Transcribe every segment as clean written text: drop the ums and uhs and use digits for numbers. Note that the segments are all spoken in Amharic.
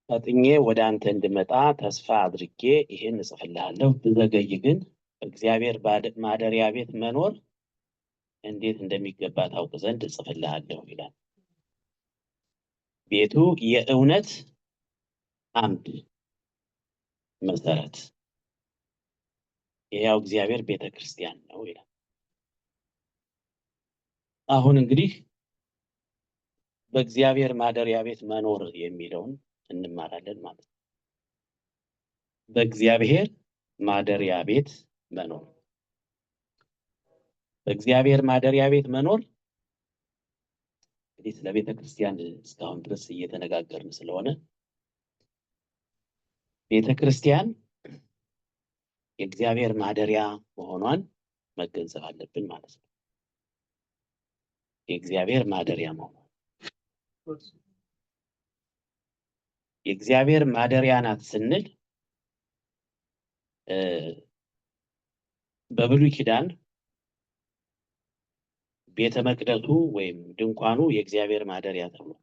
ፈጥኜ ወደ አንተ እንድመጣ ተስፋ አድርጌ ይሄን እጽፍልሃለሁ። ብዘገይ ግን እግዚአብሔር ማደሪያ ቤት መኖር እንዴት እንደሚገባ ታውቅ ዘንድ እጽፍልሃለሁ ይላል። ቤቱ የእውነት አምድ መሰረት የሕያው እግዚአብሔር ቤተክርስቲያን ነው ይላል። አሁን እንግዲህ በእግዚአብሔር ማደሪያ ቤት መኖር የሚለውን እንማራለን ማለት ነው። በእግዚአብሔር ማደሪያ ቤት መኖር በእግዚአብሔር ማደሪያ ቤት መኖር እንግዲህ ስለ ቤተክርስቲያን እስካሁን ድረስ እየተነጋገርን ስለሆነ ቤተክርስቲያን የእግዚአብሔር ማደሪያ መሆኗን መገንዘብ አለብን ማለት ነው። የእግዚአብሔር ማደሪያ መሆኗን የእግዚአብሔር ማደሪያ ናት ስንል በብሉይ ኪዳን ቤተ መቅደሱ ወይም ድንኳኑ የእግዚአብሔር ማደሪያ ተብሏል።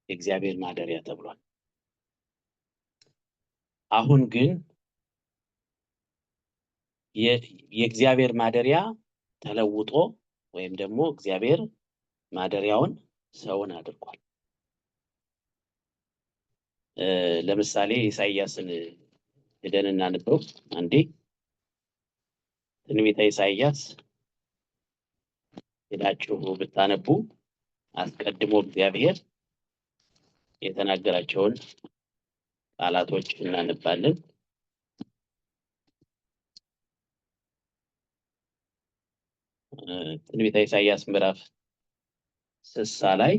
የእግዚአብሔር ማደሪያ ተብሏል። አሁን ግን የእግዚአብሔር ማደሪያ ተለውጦ ወይም ደግሞ እግዚአብሔር ማደሪያውን ሰውን አድርጓል። ለምሳሌ ኢሳይያስን ሄደን እናንበው አንዴ። ትንቢተ ኢሳይያስ ሄዳችሁ ብታነቡ አስቀድሞ እግዚአብሔር የተናገራቸውን ቃላቶች እናነባለን። ትንቢተ ኢሳይያስ ምዕራፍ 60 ላይ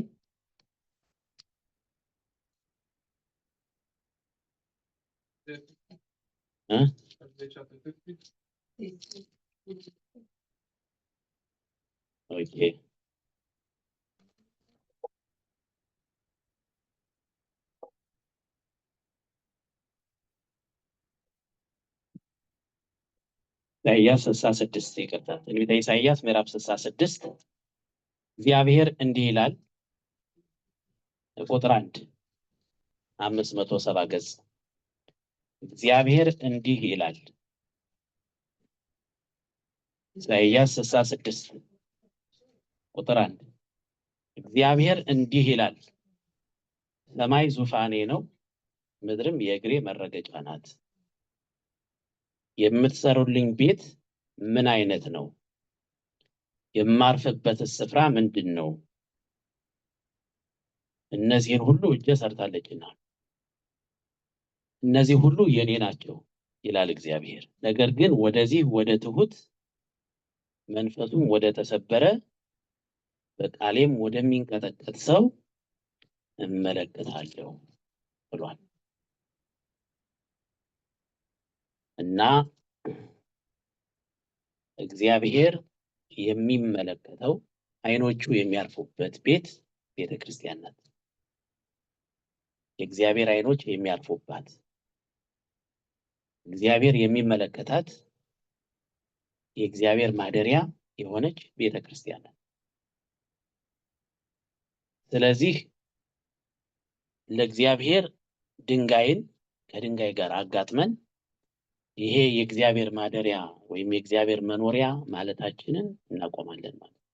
ኦኬ ኢሳይያስ 66 ይቅርታ፣ ትንቢተ ኢሳይያስ ምዕራፍ 66 እግዚአብሔር እንዲህ ይላል። ቁጥር 1 570 ገጽ እግዚአብሔር እንዲህ ይላል። ኢሳይያስ 66 ቁጥር 1 እግዚአብሔር እንዲህ ይላል፣ ሰማይ ዙፋኔ ነው፣ ምድርም የእግሬ መረገጫ ናት። የምትሰሩልኝ ቤት ምን አይነት ነው? የማርፍበት ስፍራ ምንድን ነው? እነዚህን ሁሉ እጄ ሰርታለችና እነዚህ ሁሉ የኔ ናቸው ይላል እግዚአብሔር። ነገር ግን ወደዚህ ወደ ትሁት መንፈሱም ወደ ተሰበረ በቃሌም ወደሚንቀጠቀጥ ሰው እመለከታለሁ ብሏል። እና እግዚአብሔር የሚመለከተው አይኖቹ የሚያርፉበት ቤት ቤተክርስቲያን ናት። የእግዚአብሔር አይኖች የሚያርፉባት እግዚአብሔር የሚመለከታት የእግዚአብሔር ማደሪያ የሆነች ቤተክርስቲያን ናት። ስለዚህ ለእግዚአብሔር ድንጋይን ከድንጋይ ጋር አጋጥመን ይሄ የእግዚአብሔር ማደሪያ ወይም የእግዚአብሔር መኖሪያ ማለታችንን እናቆማለን ማለት ነው።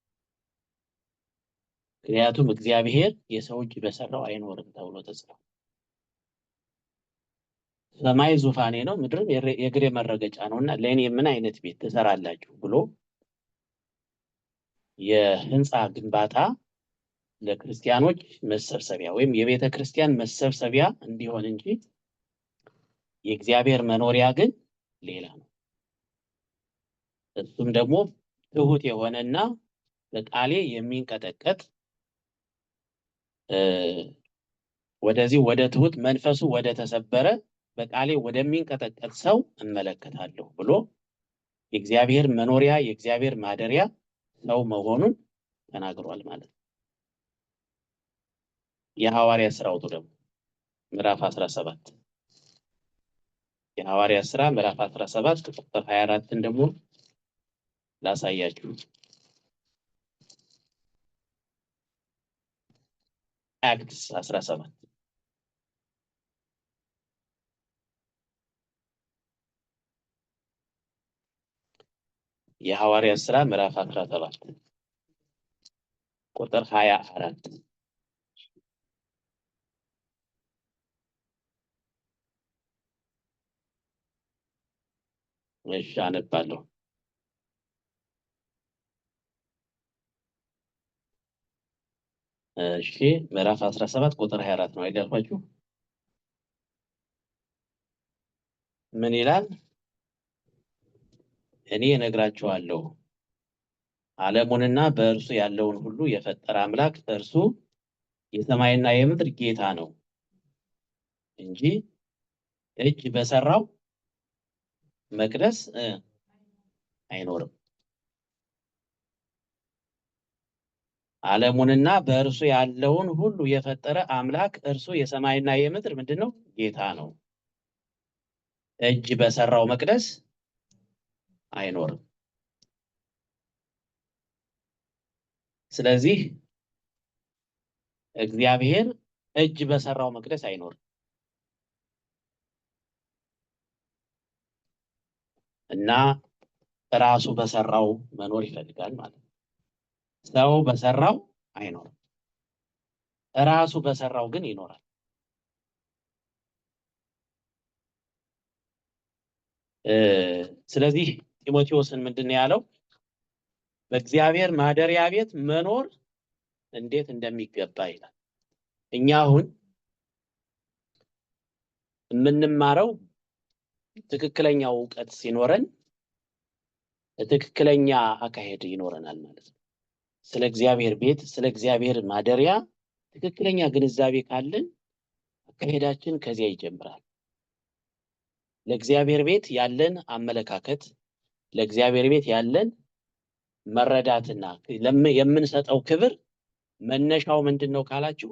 ምክንያቱም እግዚአብሔር የሰው እጅ በሰራው አይኖርም ተብሎ ተጽፏል። ሰማይ ዙፋኔ ነው፣ ምድርም የእግሬ መረገጫ ነውና ለእኔ ምን አይነት ቤት ትሰራላችሁ ብሎ የህንፃ ግንባታ ለክርስቲያኖች መሰብሰቢያ ወይም የቤተ ክርስቲያን መሰብሰቢያ እንዲሆን እንጂ የእግዚአብሔር መኖሪያ ግን ሌላ ነው። እሱም ደግሞ ትሁት የሆነና በቃሌ የሚንቀጠቀጥ ወደዚህ ወደ ትሁት መንፈሱ ወደ ተሰበረ በቃሌ ወደሚንቀጠቀጥ ሰው እመለከታለሁ ብሎ የእግዚአብሔር መኖሪያ የእግዚአብሔር ማደሪያ ሰው መሆኑን ተናግሯል ማለት ነው። የሐዋርያ ሥራው ደግሞ ምዕራፍ 17 የሐዋርያ ሥራ ምዕራፍ 17 ቁጥር 24ን ደግሞ ላሳያችሁ። አክትስ 17 የሐዋርያት ሥራ ምዕራፍ 17 ቁጥር 24 እሺ አነባለሁ። እሺ ምዕራፍ 17 ቁጥር 24 ነው አይደልኳችሁ? ምን ይላል? እኔ እነግራችኋለሁ ዓለሙንና በእርሱ ያለውን ሁሉ የፈጠረ አምላክ እርሱ የሰማይና የምድር ጌታ ነው እንጂ እጅ በሰራው መቅደስ አይኖርም። ዓለሙንና በእርሱ ያለውን ሁሉ የፈጠረ አምላክ እርሱ የሰማይና የምድር ምንድነው? ጌታ ነው። እጅ በሰራው መቅደስ አይኖርም። ስለዚህ እግዚአብሔር እጅ በሰራው መቅደስ አይኖርም እና ራሱ በሰራው መኖር ይፈልጋል ማለት ነው። ሰው በሰራው አይኖርም፣ ራሱ በሰራው ግን ይኖራል። ስለዚህ ጢሞቴዎስን ምንድነው ያለው? በእግዚአብሔር ማደሪያ ቤት መኖር እንዴት እንደሚገባ ይላል። እኛ አሁን የምንማረው ትክክለኛው ዕውቀት ሲኖረን ትክክለኛ አካሄድ ይኖረናል ማለት ነው። ስለ እግዚአብሔር ቤት፣ ስለ እግዚአብሔር ማደሪያ ትክክለኛ ግንዛቤ ካለን አካሄዳችን ከዚያ ይጀምራል። ለእግዚአብሔር ቤት ያለን አመለካከት፣ ለእግዚአብሔር ቤት ያለን መረዳትና የምንሰጠው ክብር መነሻው ምንድነው ካላችሁ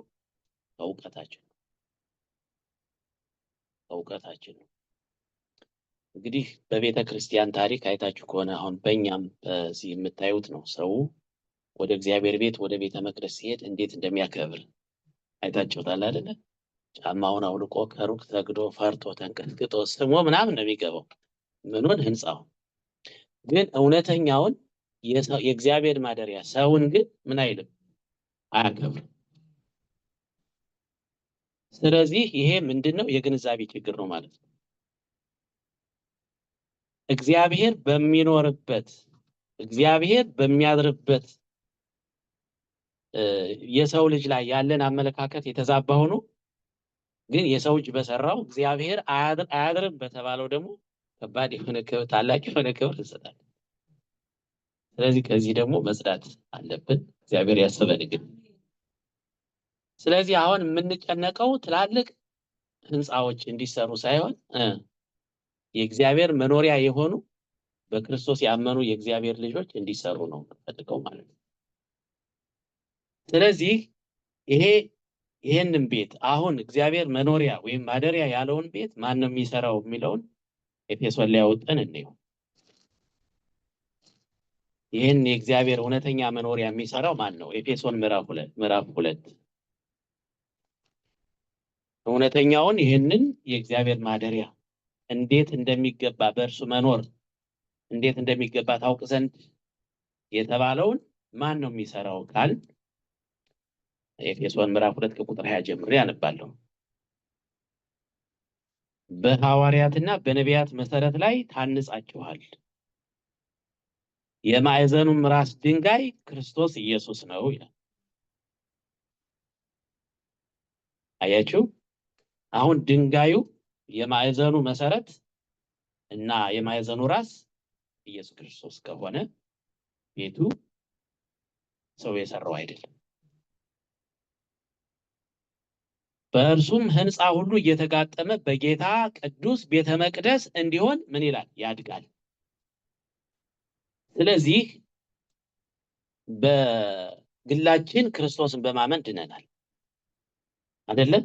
ዕውቀታችን ነው። እንግዲህ በቤተ ክርስቲያን ታሪክ አይታችሁ ከሆነ አሁን በእኛም በዚህ የምታዩት ነው። ሰው ወደ እግዚአብሔር ቤት ወደ ቤተ መቅደስ ሲሄድ እንዴት እንደሚያከብር አይታችሁታል አይደለ? ጫማውን አውልቆ ከሩቅ ሰግዶ ፈርቶ ተንቀጥቅጦ ስሞ ምናምን ነው የሚገባው። ምኑን? ህንጻው። ግን እውነተኛውን የእግዚአብሔር ማደሪያ ሰውን ግን ምን አይልም? አያከብርም። ስለዚህ ይሄ ምንድነው? የግንዛቤ ችግር ነው ማለት ነው። እግዚአብሔር በሚኖርበት እግዚአብሔር በሚያድርበት የሰው ልጅ ላይ ያለን አመለካከት የተዛባ ሆኖ ግን የሰው እጅ በሰራው እግዚአብሔር አያድርም በተባለው ደግሞ ከባድ የሆነ ክብር፣ ታላቅ የሆነ ክብር እንሰጣለን። ስለዚህ ከዚህ ደግሞ መጽዳት አለብን። እግዚአብሔር ያስበን ግን። ስለዚህ አሁን የምንጨነቀው ትላልቅ ህንፃዎች እንዲሰሩ ሳይሆን የእግዚአብሔር መኖሪያ የሆኑ በክርስቶስ ያመኑ የእግዚአብሔር ልጆች እንዲሰሩ ነው የምንፈልገው ማለት ነው። ስለዚህ ይሄንን ቤት አሁን እግዚአብሔር መኖሪያ ወይም ማደሪያ ያለውን ቤት ማን ነው የሚሰራው የሚለውን ኤፌሶን ላይ አውጥተን እንየው። ይሄን የእግዚአብሔር እውነተኛ መኖሪያ የሚሰራው ማን ነው? ኤፌሶን ምዕራፍ 2 እውነተኛውን ይሄንን የእግዚአብሔር ማደሪያ እንዴት እንደሚገባ በእርሱ መኖር እንዴት እንደሚገባ ታውቅ ዘንድ የተባለውን ማን ነው የሚሰራው ካል ኤፌሶን ምዕራፍ 2 ከቁጥር 20 ጀምሬ አነባለሁ። በሐዋርያትና በነቢያት መሰረት ላይ ታንጻችኋል፣ የማዕዘኑም ራስ ድንጋይ ክርስቶስ ኢየሱስ ነው ይላል። አያችሁ? አሁን ድንጋዩ የማዕዘኑ መሰረት እና የማዕዘኑ ራስ ኢየሱስ ክርስቶስ ከሆነ ቤቱ ሰው የሰራው አይደለም። በእርሱም ህንፃ ሁሉ እየተጋጠመ በጌታ ቅዱስ ቤተ መቅደስ እንዲሆን ምን ይላል? ያድጋል። ስለዚህ በግላችን ክርስቶስን በማመን ድነናል አይደለም?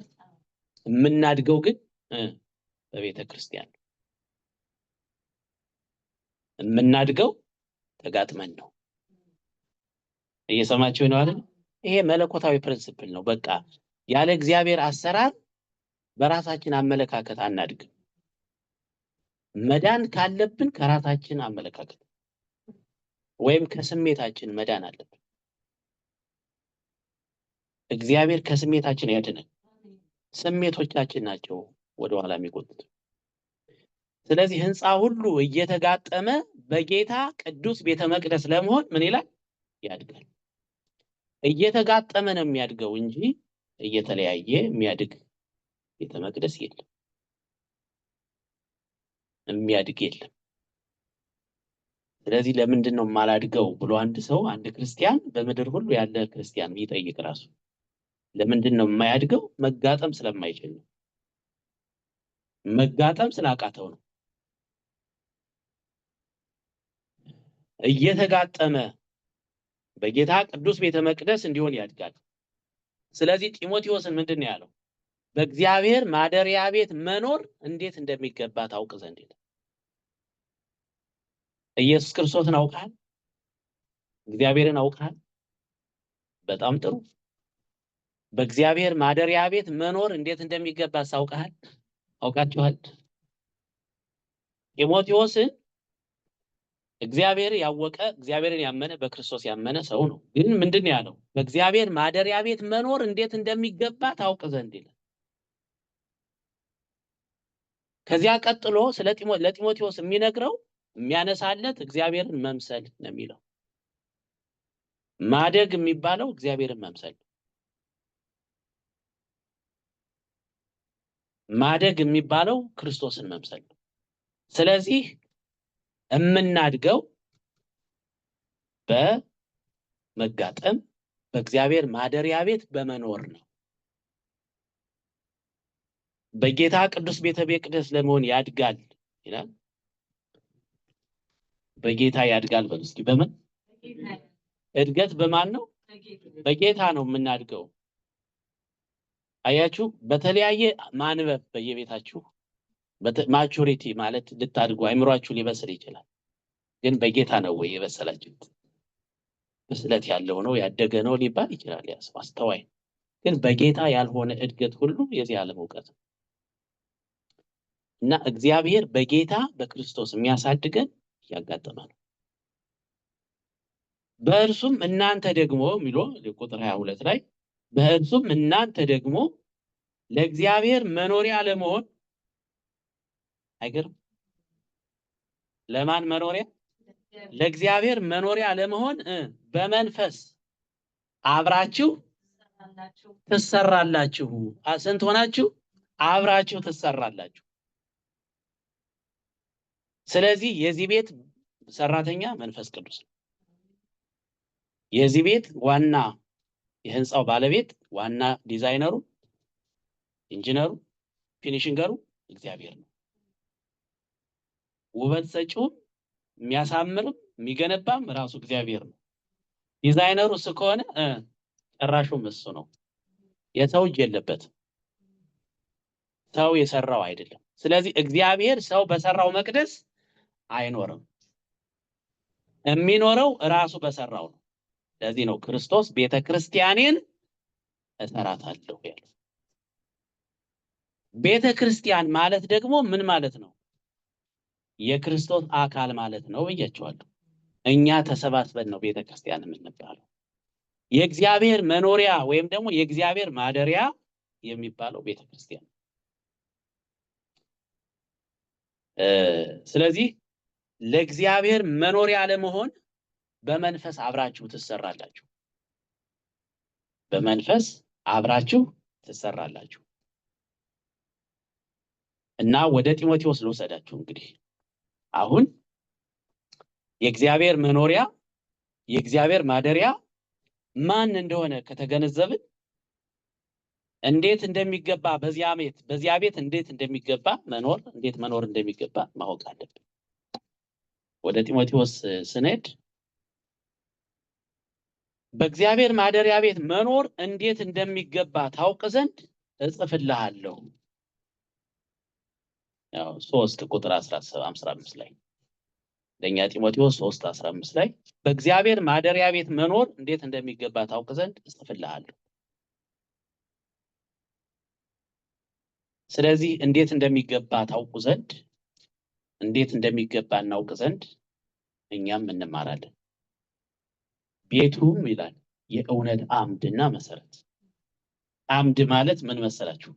የምናድገው ግን በቤተ ክርስቲያን ነው። የምናድገው ተጋጥመን ነው። እየሰማችሁ ነው አይደል? ይሄ መለኮታዊ ፕሪንሲፕል ነው። በቃ ያለ እግዚአብሔር አሰራር በራሳችን አመለካከት አናድግም። መዳን ካለብን ከራሳችን አመለካከት ወይም ከስሜታችን መዳን አለብን። እግዚአብሔር ከስሜታችን ያድነን። ስሜቶቻችን ናቸው ወደ ኋላ የሚጎትቱ። ስለዚህ ህንፃ ሁሉ እየተጋጠመ በጌታ ቅዱስ ቤተ መቅደስ ለመሆን ምን ይላል? ያድጋል። እየተጋጠመ ነው የሚያድገው እንጂ እየተለያየ የሚያድግ ቤተ መቅደስ የለም፣ የሚያድግ የለም። ስለዚህ ለምንድን ነው የማላድገው ብሎ አንድ ሰው አንድ ክርስቲያን በምድር ሁሉ ያለ ክርስቲያን ቢጠይቅ ራሱ ለምንድን ነው የማያድገው? መጋጠም ስለማይችል ነው። መጋጠም ስላቃተው ነው። እየተጋጠመ በጌታ ቅዱስ ቤተ መቅደስ እንዲሆን ያድጋል። ስለዚህ ጢሞቴዎስን ምንድን ነው ያለው? በእግዚአብሔር ማደሪያ ቤት መኖር እንዴት እንደሚገባ ታውቅ ዘንድ ይላል። ኢየሱስ ክርስቶስን አውቃል? እግዚአብሔርን አውቃል? በጣም ጥሩ። በእግዚአብሔር ማደሪያ ቤት መኖር እንዴት እንደሚገባ ሳውቃል? አውቃችኋል? ጢሞቴዎስን እግዚአብሔር ያወቀ እግዚአብሔርን ያመነ በክርስቶስ ያመነ ሰው ነው። ግን ምንድን ነው ያለው? በእግዚአብሔር ማደሪያ ቤት መኖር እንዴት እንደሚገባ ታውቅ ዘንድ ይላል። ከዚያ ቀጥሎ ለጢሞቴዎስ የሚነግረው የሚያነሳለት እግዚአብሔርን መምሰል ነው የሚለው። ማደግ የሚባለው እግዚአብሔርን መምሰል፣ ማደግ የሚባለው ክርስቶስን መምሰል። ስለዚህ የምናድገው በመጋጠም በእግዚአብሔር ማደሪያ ቤት በመኖር ነው። በጌታ ቅዱስ ቤተ መቅደስ ለመሆን ያድጋል ይላል። በጌታ ያድጋል በሉ እስኪ። በምን እድገት? በማን ነው? በጌታ ነው የምናድገው። አያችሁ፣ በተለያየ ማንበብ በየቤታችሁ ማቹሪቲ ማለት ልታድጉ አይምሯችሁ ሊበስል ይችላል። ግን በጌታ ነው ወይ የበሰላችሁት? ብስለት ያለው ነው ያደገ ነው ሊባል ይችላል። ያሰው አስተዋይ። ግን በጌታ ያልሆነ እድገት ሁሉ የዚህ ዓለም ዕውቀት ነው። እና እግዚአብሔር በጌታ በክርስቶስ የሚያሳድገን ያጋጠማል። በእርሱም እናንተ ደግሞ ሚሎ ቁጥር 22 ላይ በእርሱም እናንተ ደግሞ ለእግዚአብሔር መኖሪያ ለመሆን አይገርም? ለማን መኖሪያ? ለእግዚአብሔር መኖሪያ ለመሆን በመንፈስ አብራችሁ ትሰራላችሁ። ስንት ሆናችሁ? አብራችሁ ትሰራላችሁ። ስለዚህ የዚህ ቤት ሰራተኛ መንፈስ ቅዱስ ነው። የዚህ ቤት ዋና የህንፃው ባለቤት ዋና ዲዛይነሩ፣ ኢንጂነሩ፣ ፊኒሽንገሩ እግዚአብሔር ነው። ውበት ሰጪውም የሚያሳምርም የሚገነባም ራሱ እግዚአብሔር ነው። ዲዛይነሩ እሱ ከሆነ ጨራሹም እሱ ነው። የሰው እጅ የለበትም። ሰው የሰራው አይደለም። ስለዚህ እግዚአብሔር ሰው በሰራው መቅደስ አይኖርም። የሚኖረው ራሱ በሰራው ነው። ለዚህ ነው ክርስቶስ ቤተክርስቲያኔን እሰራታለሁ ያለው። ቤተክርስቲያን ማለት ደግሞ ምን ማለት ነው? የክርስቶስ አካል ማለት ነው ብያቸዋለሁ። እኛ ተሰባስበን ነው ቤተክርስቲያን የምንባለው። የእግዚአብሔር መኖሪያ ወይም ደግሞ የእግዚአብሔር ማደሪያ የሚባለው ቤተክርስቲያን። ስለዚህ ለእግዚአብሔር መኖሪያ ለመሆን በመንፈስ አብራችሁ ትሰራላችሁ። በመንፈስ አብራችሁ ትሰራላችሁ። እና ወደ ጢሞቴዎስ ልወሰዳችሁ። እንግዲህ አሁን የእግዚአብሔር መኖሪያ የእግዚአብሔር ማደሪያ ማን እንደሆነ ከተገነዘብን እንዴት እንደሚገባ በዚያ ቤት እንዴት እንደሚገባ እንዴት መኖር እንደሚገባ ማወቅ አለብን። ወደ ጢሞቴዎስ ስንሄድ በእግዚአብሔር ማደሪያ ቤት መኖር እንዴት እንደሚገባ ታውቅ ዘንድ እጽፍልሃለሁ። ያው 3 ቁጥር 15 ላይ ለኛ ጢሞቴዎስ 3:15 ላይ በእግዚአብሔር ማደሪያ ቤት መኖር እንዴት እንደሚገባ ታውቅ ዘንድ እጽፍልሃለሁ። ስለዚህ እንዴት እንደሚገባ ታውቁ ዘንድ እንዴት እንደሚገባ እናውቅ ዘንድ እኛም እንማራለን። ቤቱም ይላል የእውነት አምድና መሰረት። አምድ ማለት ምን መሰላችሁ?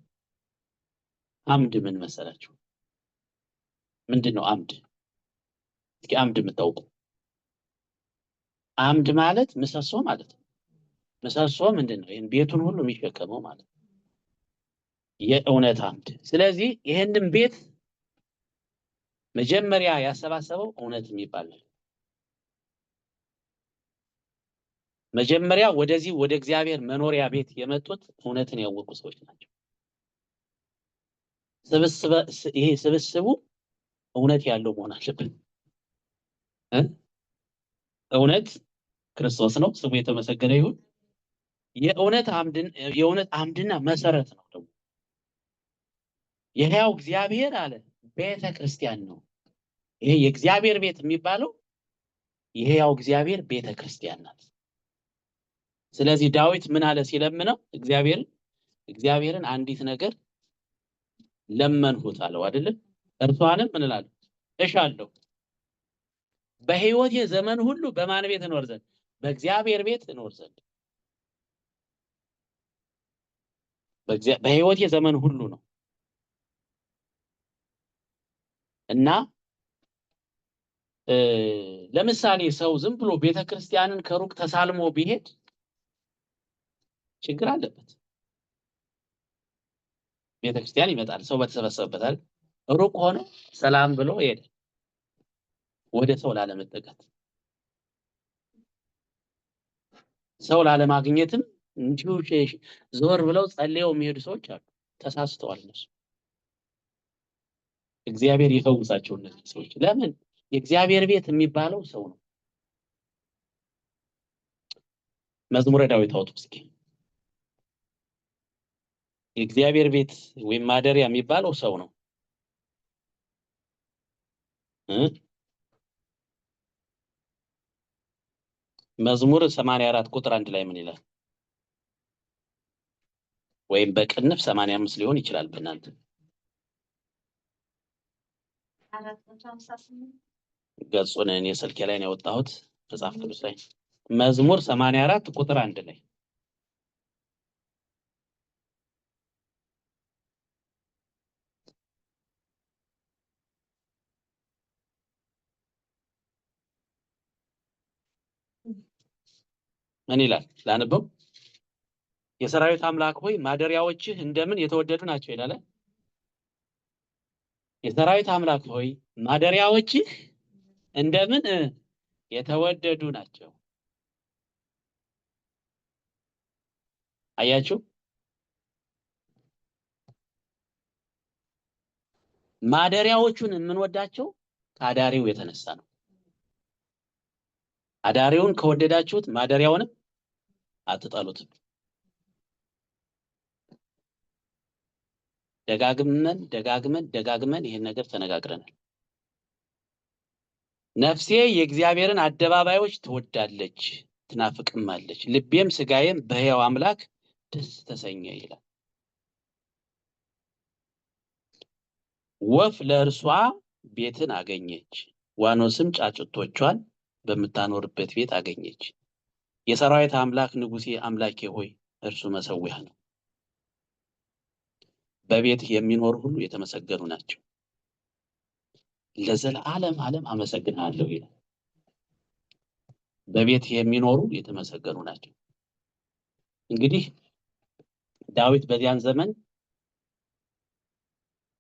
አምድ ምን መሰላችሁ? ምንድን ነው አምድ? እስኪ አምድ የምታውቁ? አምድ ማለት ምሰሶ ማለት ነው። ምሰሶ ምንድን ነው? ይህን ቤቱን ሁሉ የሚሸከመው ማለት ነው። የእውነት አምድ። ስለዚህ ይህንን ቤት መጀመሪያ ያሰባሰበው እውነት የሚባል ነው። መጀመሪያ ወደዚህ ወደ እግዚአብሔር መኖሪያ ቤት የመጡት እውነትን ያወቁ ሰዎች ናቸው። ይሄ ስብስቡ እውነት ያለው መሆን አለበት። እውነት ክርስቶስ ነው፣ ስሙ የተመሰገነ ይሁን። የእውነት አምድና መሰረት ነው። ደግሞ የሕያው እግዚአብሔር አለ ቤተ ክርስቲያን ነው። ይሄ የእግዚአብሔር ቤት የሚባለው የሕያው እግዚአብሔር ቤተ ክርስቲያን ናት። ስለዚህ ዳዊት ምን አለ ሲለምነው እግዚአብሔርን አንዲት ነገር ለመንሁት አለው አይደለም? እርሷንም ምን እላለሁ እሻለሁ፣ በሕይወቴ ዘመን ሁሉ በማን ቤት እኖር ዘንድ? በእግዚአብሔር ቤት እኖር ዘንድ። በሕይወቴ ዘመን ሁሉ ነው እና ለምሳሌ ሰው ዝም ብሎ ቤተክርስቲያንን ከሩቅ ተሳልሞ ቢሄድ ችግር አለበት። ቤተክርስቲያን ይመጣል፣ ሰው በተሰበሰበበት አይደል? ሩቅ ሆኖ ሰላም ብሎ ይሄዳል፣ ወደ ሰው ላለመጠጋት፣ ሰው ላለማግኘትም እንዲሁ ዞር ብለው ጸልየው የሚሄዱ ሰዎች አሉ። ተሳስተዋል እነሱ። እግዚአብሔር ይፈውሳቸው እነዚህ ሰዎች። ለምን? የእግዚአብሔር ቤት የሚባለው ሰው ነው። መዝሙረ ዳዊት አውጡ እስኪ። የእግዚአብሔር ቤት ወይም ማደሪያ የሚባለው ሰው ነው። መዝሙር 84 ቁጥር 1 ላይ ምን ይላል? ወይም በቅንፍ 85 ሊሆን ይችላል በእናንተ። ገጹን እኔ ስልኬ ላይ ነው ያወጣሁት መጽሐፍ ቅዱስ ላይ። መዝሙር 84 ቁጥር 1 ላይ ምን ይላል? ላንበው። የሰራዊት አምላክ ሆይ ማደሪያዎችህ እንደምን የተወደዱ ናቸው ይላል። የሰራዊት አምላክ ሆይ ማደሪያዎችህ እንደምን የተወደዱ ናቸው። አያችሁ? ማደሪያዎቹን የምንወዳቸው ከአዳሪው የተነሳ ነው። አዳሪውን ከወደዳችሁት ማደሪያውንም አትጠሉትም። ደጋግመን ይሄን ነገር ተነጋግረናል። ነፍሴ የእግዚአብሔርን አደባባዮች ትወዳለች ትናፍቅማለች፣ ልቤም ስጋዬም በሕያው አምላክ ደስ ተሰኘ ይላል። ወፍ ለእርሷ ቤትን አገኘች፣ ዋኖስም ጫጩቶቿን በምታኖርበት ቤት አገኘች። የሰራዊት አምላክ ንጉሴ አምላኬ ሆይ እርሱ መሰዊያ ነው። በቤትህ የሚኖሩ ሁሉ የተመሰገኑ ናቸው። ለዘላለም ዓለም አመሰግናለሁ ይላል። በቤትህ የሚኖሩ የተመሰገኑ ናቸው። እንግዲህ ዳዊት በዚያን ዘመን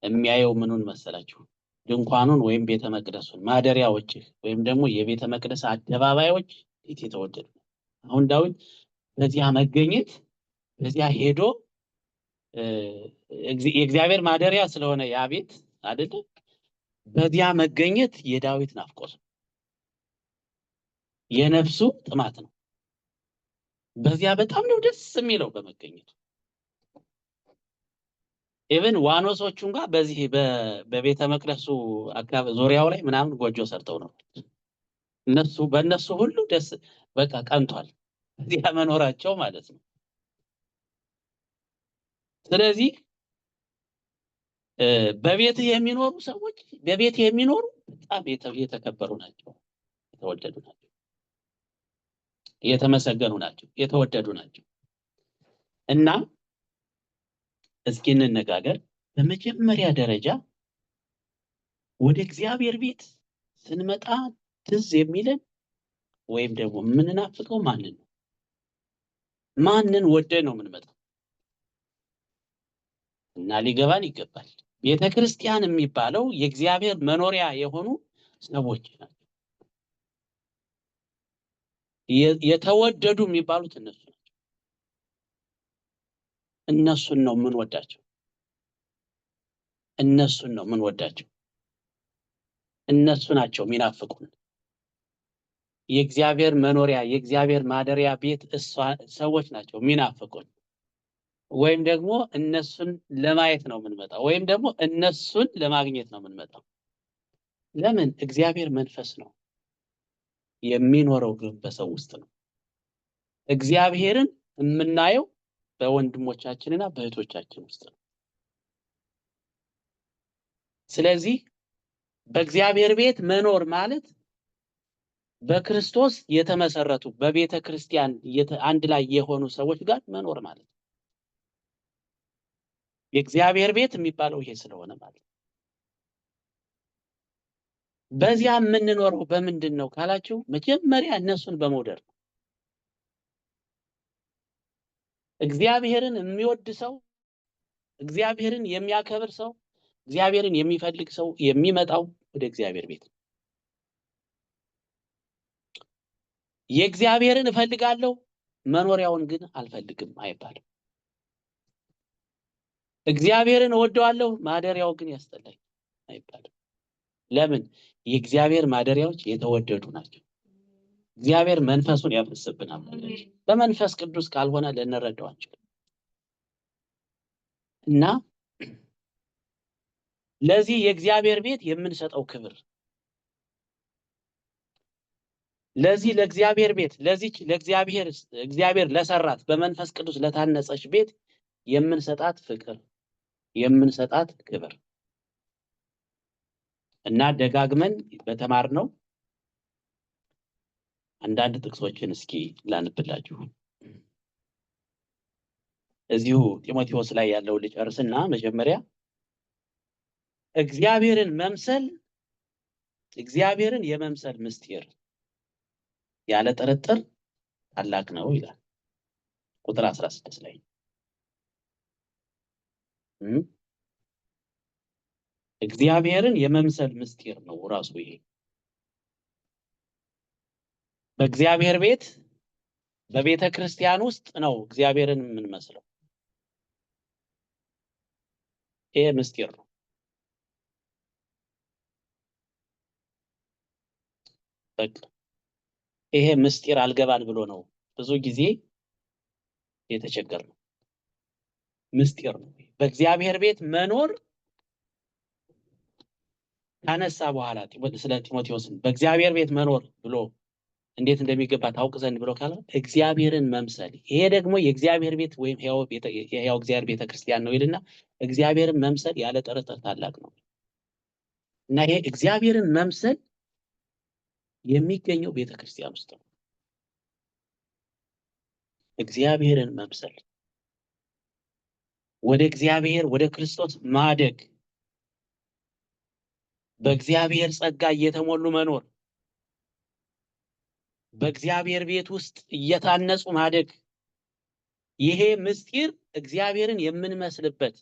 የሚያየው ምኑን መሰላችሁ? ድንኳኑን ወይም ቤተ መቅደሱን፣ ማደሪያዎችህ ወይም ደግሞ የቤተ መቅደስ አደባባዮች የተወደዱ። አሁን ዳዊት በዚያ መገኘት፣ በዚያ ሄዶ የእግዚአብሔር ማደሪያ ስለሆነ ያ ቤት አይደለ? በዚያ መገኘት የዳዊት ናፍቆት ነው፣ የነፍሱ ጥማት ነው። በዚያ በጣም ነው ደስ የሚለው በመገኘቱ። ኢቭን ዋኖሶቹን ጋር በዚህ በቤተ መቅደሱ አካባቢ ዙሪያው ላይ ምናምን ጎጆ ሰርተው ነው በእነሱ ሁሉ ደስ በቃ ቀንቷል፣ እዚያ መኖራቸው ማለት ነው። ስለዚህ በቤትህ የሚኖሩ ሰዎች በቤት የሚኖሩ በጣም የተከበሩ ናቸው፣ የተወደዱ ናቸው። የተመሰገኑ ናቸው፣ የተወደዱ ናቸው። እና እስኪ እንነጋገር። በመጀመሪያ ደረጃ ወደ እግዚአብሔር ቤት ስንመጣ ትዝ የሚለን ወይም ደግሞ የምንናፍቀው ማንን ነው? ማንን ወደን ነው የምንመጣው? እና ሊገባን ይገባል። ቤተ ክርስቲያን የሚባለው የእግዚአብሔር መኖሪያ የሆኑ ሰዎች ናቸው። የተወደዱ የሚባሉት እነሱ ናቸው። እነሱን ነው የምንወዳቸው። እነሱን ነው የምንወዳቸው። እነሱ ናቸው የሚናፍቁን። የእግዚአብሔር መኖሪያ የእግዚአብሔር ማደሪያ ቤት ሰዎች ናቸው የሚናፍቁን። ወይም ደግሞ እነሱን ለማየት ነው የምንመጣው፣ ወይም ደግሞ እነሱን ለማግኘት ነው የምንመጣው። ለምን? እግዚአብሔር መንፈስ ነው፣ የሚኖረው ግን በሰው ውስጥ ነው። እግዚአብሔርን የምናየው በወንድሞቻችንና በእህቶቻችን ውስጥ ነው። ስለዚህ በእግዚአብሔር ቤት መኖር ማለት በክርስቶስ የተመሰረቱ በቤተ ክርስቲያን አንድ ላይ የሆኑ ሰዎች ጋር መኖር ማለት ነው። የእግዚአብሔር ቤት የሚባለው ይሄ ስለሆነ ማለት ነው። በዚያ የምንኖረው በምንድን ነው ካላችሁ፣ መጀመሪያ እነሱን በመውደድ ነው። እግዚአብሔርን የሚወድ ሰው፣ እግዚአብሔርን የሚያከብር ሰው፣ እግዚአብሔርን የሚፈልግ ሰው የሚመጣው ወደ እግዚአብሔር ቤት ነው። የእግዚአብሔርን እፈልጋለሁ መኖሪያውን ግን አልፈልግም አይባልም። እግዚአብሔርን እወደዋለሁ ማደሪያው ግን ያስጠላኝ አይባልም። ለምን? የእግዚአብሔር ማደሪያዎች የተወደዱ ናቸው። እግዚአብሔር መንፈሱን ያፈስብናል። በመንፈስ ቅዱስ ካልሆነ ልንረዳው አንችልም። እና ለዚህ የእግዚአብሔር ቤት የምንሰጠው ክብር፣ ለዚህ ለእግዚአብሔር ቤት ለዚች እግዚአብሔር ለሰራት በመንፈስ ቅዱስ ለታነጸች ቤት የምንሰጣት ፍቅር፣ የምንሰጣት ክብር እና ደጋግመን በተማርነው አንዳንድ ጥቅሶችን እስኪ ላንብላችሁ። እዚሁ ጢሞቴዎስ ላይ ያለው ልጨርስና መጀመሪያ እግዚአብሔርን የመምሰል ምስጢር ያለ ጥርጥር ታላቅ ነው ይላል ቁጥር 16 ላይ። እግዚአብሔርን የመምሰል ምስጢር ነው ራሱ ይሄ። በእግዚአብሔር ቤት በቤተ ክርስቲያን ውስጥ ነው እግዚአብሔርን የምንመስለው። ይሄ ምስጢር ነው። በቃ ይሄ ምስጢር አልገባን ብሎ ነው ብዙ ጊዜ የተቸገርነው። ምስጢር ነው። በእግዚአብሔር ቤት መኖር ካነሳ በኋላ ስለ ጢሞቴዎስን በእግዚአብሔር ቤት መኖር ብሎ እንዴት እንደሚገባ ታውቅ ዘንድ ብሎ ካለ እግዚአብሔርን መምሰል፣ ይሄ ደግሞ የእግዚአብሔር ቤት ወይም የሕያው እግዚአብሔር ቤተ ክርስቲያን ነው ይልና እግዚአብሔርን መምሰል ያለ ጥርጥር ታላቅ ነው። እና ይሄ እግዚአብሔርን መምሰል የሚገኘው ቤተ ክርስቲያን ውስጥ ነው። እግዚአብሔርን መምሰል፣ ወደ እግዚአብሔር ወደ ክርስቶስ ማደግ፣ በእግዚአብሔር ጸጋ እየተሞሉ መኖር፣ በእግዚአብሔር ቤት ውስጥ እየታነጹ ማደግ፣ ይሄ ምስጢር እግዚአብሔርን የምንመስልበት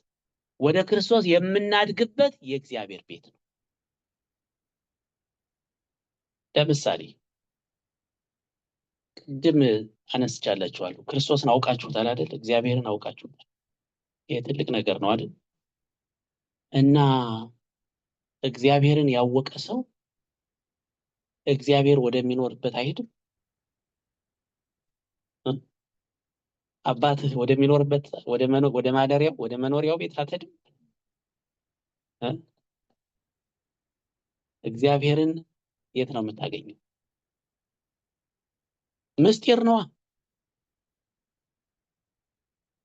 ወደ ክርስቶስ የምናድግበት የእግዚአብሔር ቤት ነው። ለምሳሌ ቅድም አነስቻላችኋለሁ፣ ክርስቶስን አውቃችሁታል አይደል? እግዚአብሔርን አውቃችሁታል። ይሄ ትልቅ ነገር ነው አይደል? እና እግዚአብሔርን ያወቀ ሰው እግዚአብሔር ወደሚኖርበት አይሄድም? አባትህ ወደሚኖርበት ወደ ማደሪያው ወደ መኖሪያው ቤት አትሄድም? እግዚአብሔርን የት ነው የምታገኘው? ምስጢር ነዋ።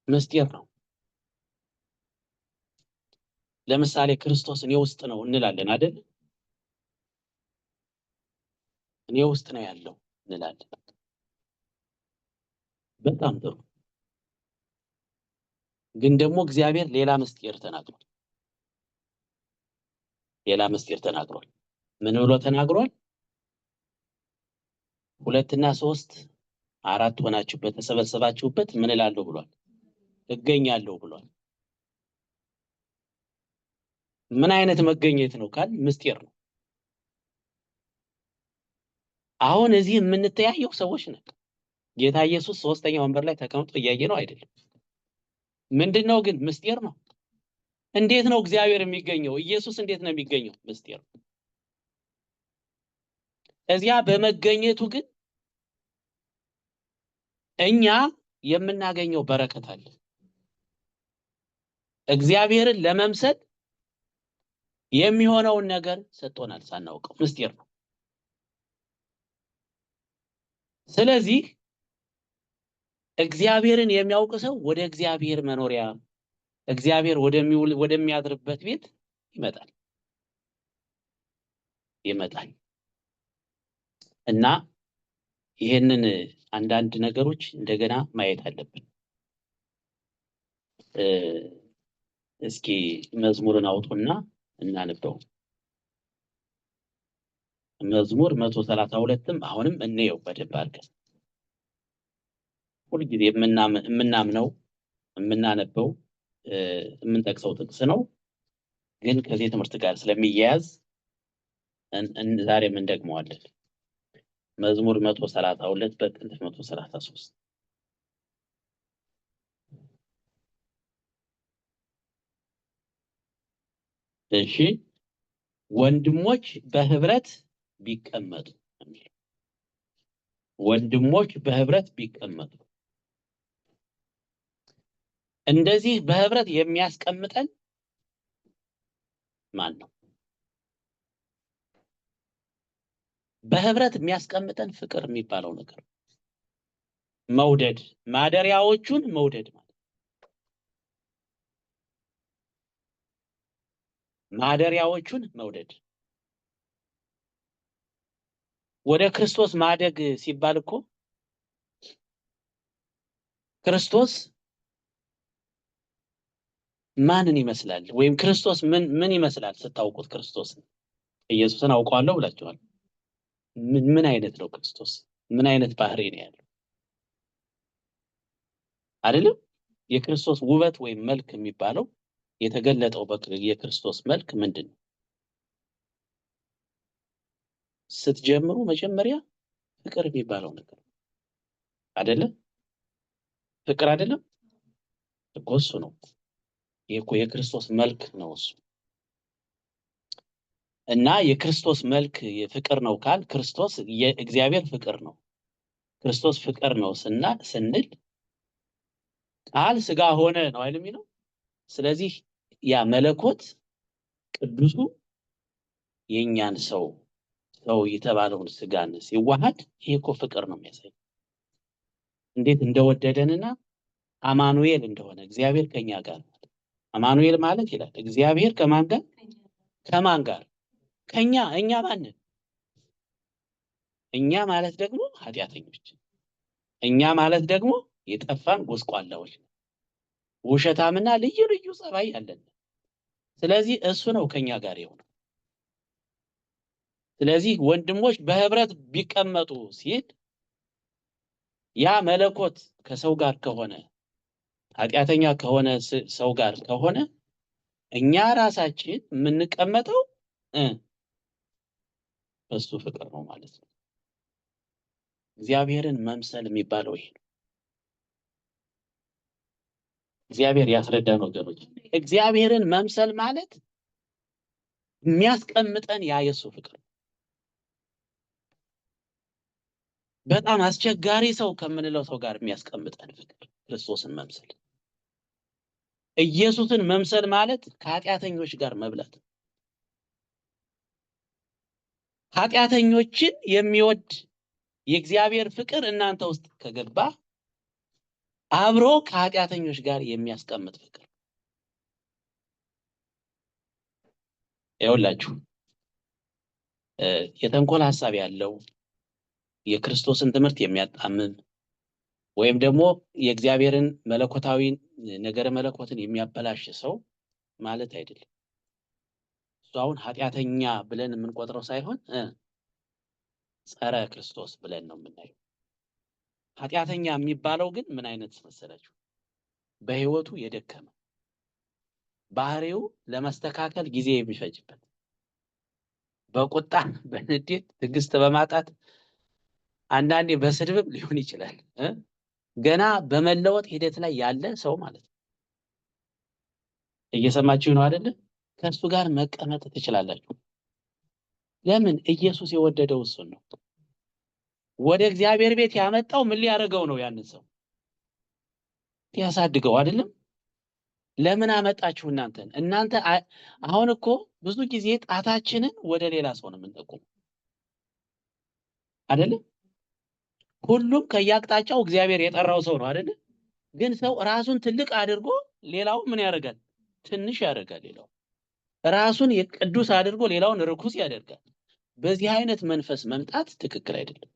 ምስጢር ነው። ለምሳሌ ክርስቶስ እኔ ውስጥ ነው እንላለን አይደል? እኔ ውስጥ ነው ያለው እንላለን። በጣም ጥሩ። ግን ደግሞ እግዚአብሔር ሌላ ምስጢር ተናግሯል። ሌላ ምስጢር ተናግሯል። ምን ብሎ ተናግሯል? 2 እና 3 4 ሆናችሁ በተሰበሰባችሁበት ምን እላለሁ ብሏል? እገኛለሁ ብሏል። ምን አይነት መገኘት ነው ካል ምስጢር ነው። አሁን እዚህ የምንተያየው ሰዎች ነን። ጌታ ኢየሱስ 3ኛ ወንበር ላይ ተቀምጦ እያየ ነው አይደለም? ምንድነው ግን? ምስጢር ነው። እንዴት ነው እግዚአብሔር የሚገኘው? ኢየሱስ እንዴት ነው የሚገኘው? ምስጢር ነው። እዚያ በመገኘቱ ግን እኛ የምናገኘው በረከት አለ። እግዚአብሔርን ለመምሰል የሚሆነውን ነገር ሰጥቶናል ሳናውቀው። ምስጢር ነው። ስለዚህ እግዚአብሔርን የሚያውቅ ሰው ወደ እግዚአብሔር መኖሪያ እግዚአብሔር ወደሚያድርበት ቤት ይመጣል እና ይሄንን አንዳንድ ነገሮች እንደገና ማየት አለብን። እስኪ መዝሙርን አውጡና እናንበው። መዝሙር 132ም አሁንም እንየው በደንብ አድርገን። ሁልጊዜ የምናምነው የምናነበው የምንጠቅሰው ጥቅስ ነው፣ ግን ከዚህ ትምህርት ጋር ስለሚያያዝ ዛሬም እንደግመዋለን። መዝሙር 132 በቅንፍ 133 እሺ፣ ወንድሞች በህብረት ቢቀመጡ፣ ወንድሞች በህብረት ቢቀመጡ። እንደዚህ በህብረት የሚያስቀምጠን ማን ነው? በህብረት የሚያስቀምጠን ፍቅር የሚባለው ነገር፣ መውደድ፣ ማደሪያዎቹን መውደድ ማለት ማደሪያዎቹን መውደድ። ወደ ክርስቶስ ማደግ ሲባል እኮ ክርስቶስ ማንን ይመስላል? ወይም ክርስቶስ ምን ይመስላል ስታውቁት? ክርስቶስ ኢየሱስን አውቀዋለሁ ብላችኋል። ምን አይነት ነው ክርስቶስ? ምን አይነት ባህሪ ነው ያለው? አይደለም? የክርስቶስ ውበት ወይም መልክ የሚባለው የተገለጠው የክርስቶስ መልክ ምንድን ነው? ስትጀምሩ መጀመሪያ ፍቅር የሚባለው ነገር አይደለም? ፍቅር አይደለም እኮ እሱ ነው። የክርስቶስ መልክ ነው እሱ። እና የክርስቶስ መልክ የፍቅር ነው ካል ክርስቶስ የእግዚአብሔር ፍቅር ነው። ክርስቶስ ፍቅር ነው ስንል ቃል ስጋ ሆነ ነው አይደል የሚለው? ስለዚህ ያ መለኮት ቅዱሱ የኛን ሰው የተባለውን ስጋን ሲዋሃድ ይሄ እኮ ፍቅር ነው የሚያሳይ። እንዴት እንደወደደንና አማኑኤል እንደሆነ እግዚአብሔር ከኛ ጋር ነው። አማኑኤል ማለት ይላል እግዚአብሔር ከማን ጋር? ከኛ። እኛ ማንን? እኛ ማለት ደግሞ ኃጢአተኞች፣ እኛ ማለት ደግሞ የጠፋን ጎስቋላዎች፣ ውሸታምና ልዩ ልዩ ጸባይ አለን። ስለዚህ እሱ ነው ከኛ ጋር የሆነው። ስለዚህ ወንድሞች በህብረት ቢቀመጡ ሲል ያ መለኮት ከሰው ጋር ከሆነ ኃጢአተኛ ከሆነ ሰው ጋር ከሆነ እኛ ራሳችን የምንቀመጠው በሱ ፍቅር ነው ማለት ነው። እግዚአብሔርን መምሰል የሚባለው ይሄ ነው። እግዚአብሔር ያስረዳን ወገኖች። እግዚአብሔርን መምሰል ማለት የሚያስቀምጠን ያ የሱ ፍቅር ነው። በጣም አስቸጋሪ ሰው ከምንለው ሰው ጋር የሚያስቀምጠን ፍቅር ክርስቶስን መምሰል። ኢየሱስን መምሰል ማለት ከኃጢአተኞች ጋር መብላት። ኃጢአተኞችን የሚወድ የእግዚአብሔር ፍቅር እናንተ ውስጥ ከገባ አብሮ ከኃጢአተኞች ጋር የሚያስቀምጥ ፍቅር። ይኸውላችሁ የተንኮል ሐሳብ ያለው የክርስቶስን ትምህርት የሚያጣምም ወይም ደግሞ የእግዚአብሔርን መለኮታዊ ነገረ መለኮትን የሚያበላሽ ሰው ማለት አይደለም። እሱ አሁን ኃጢአተኛ ብለን የምንቆጥረው ሳይሆን ጸረ ክርስቶስ ብለን ነው የምናየው። ኃጢአተኛ የሚባለው ግን ምን አይነት መሰላችሁ? በህይወቱ የደከመ ባህሪው ለመስተካከል ጊዜ የሚፈጅበት፣ በቁጣ በንዴት ትዕግስት በማጣት አንዳንዴ በስድብም ሊሆን ይችላል ገና በመለወጥ ሂደት ላይ ያለ ሰው ማለት ነው። እየሰማችሁ ነው አይደል? ከእሱ ጋር መቀመጥ ትችላላችሁ። ለምን? ኢየሱስ የወደደው እሱን ነው። ወደ እግዚአብሔር ቤት ያመጣው ምን ሊያደርገው ነው? ያንን ሰው ያሳድገው አይደለም? ለምን አመጣችሁ እናንተን? እናንተ አሁን እኮ ብዙ ጊዜ ጣታችንን ወደ ሌላ ሰው ነው የምንጠቁመው አይደለም? ሁሉም ከያቅጣጫው እግዚአብሔር የጠራው ሰው ነው አይደል? ግን ሰው ራሱን ትልቅ አድርጎ ሌላው ምን ያደርጋል? ትንሽ ያደርጋል። ሌላው ራሱን የቅዱስ አድርጎ ሌላውን ርኩስ ያደርጋል። በዚህ አይነት መንፈስ መምጣት ትክክል አይደለም።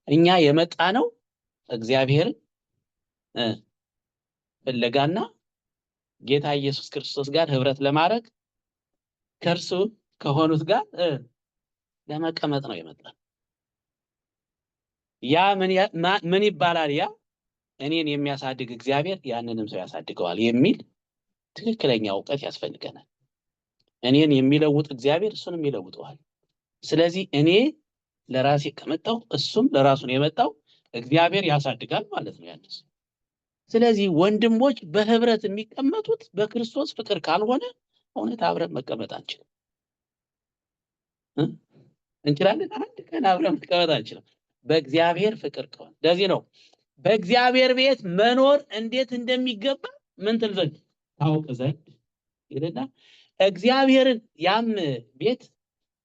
እኛ የመጣ ነው እግዚአብሔርን ፍለጋና ጌታ ኢየሱስ ክርስቶስ ጋር ህብረት ለማድረግ ከእርሱ ከሆኑት ጋር ለመቀመጥ ነው የመጣ። ያ ምን ይባላል? ያ እኔን የሚያሳድግ እግዚአብሔር ያንንም ሰው ያሳድገዋል የሚል ትክክለኛ እውቀት ያስፈልገናል። እኔን የሚለውጥ እግዚአብሔር እሱንም ይለውጠዋል። ስለዚህ እኔ ለራሴ ከመጣው እሱም ለራሱ ነው የመጣው፣ እግዚአብሔር ያሳድጋል ማለት ነው ያንስ። ስለዚህ ወንድሞች በህብረት የሚቀመጡት በክርስቶስ ፍቅር ካልሆነ እውነት አብረን መቀመጥ አንችልም። እንችላለን? አንድ ቀን አብረን መቀመጥ አንችልም በእግዚአብሔር ፍቅር ከሆነ። ለዚህ ነው በእግዚአብሔር ቤት መኖር እንዴት እንደሚገባ ምን ትል ዘንድ ታውቅ ዘንድ ይልና እግዚአብሔርን ያም ቤት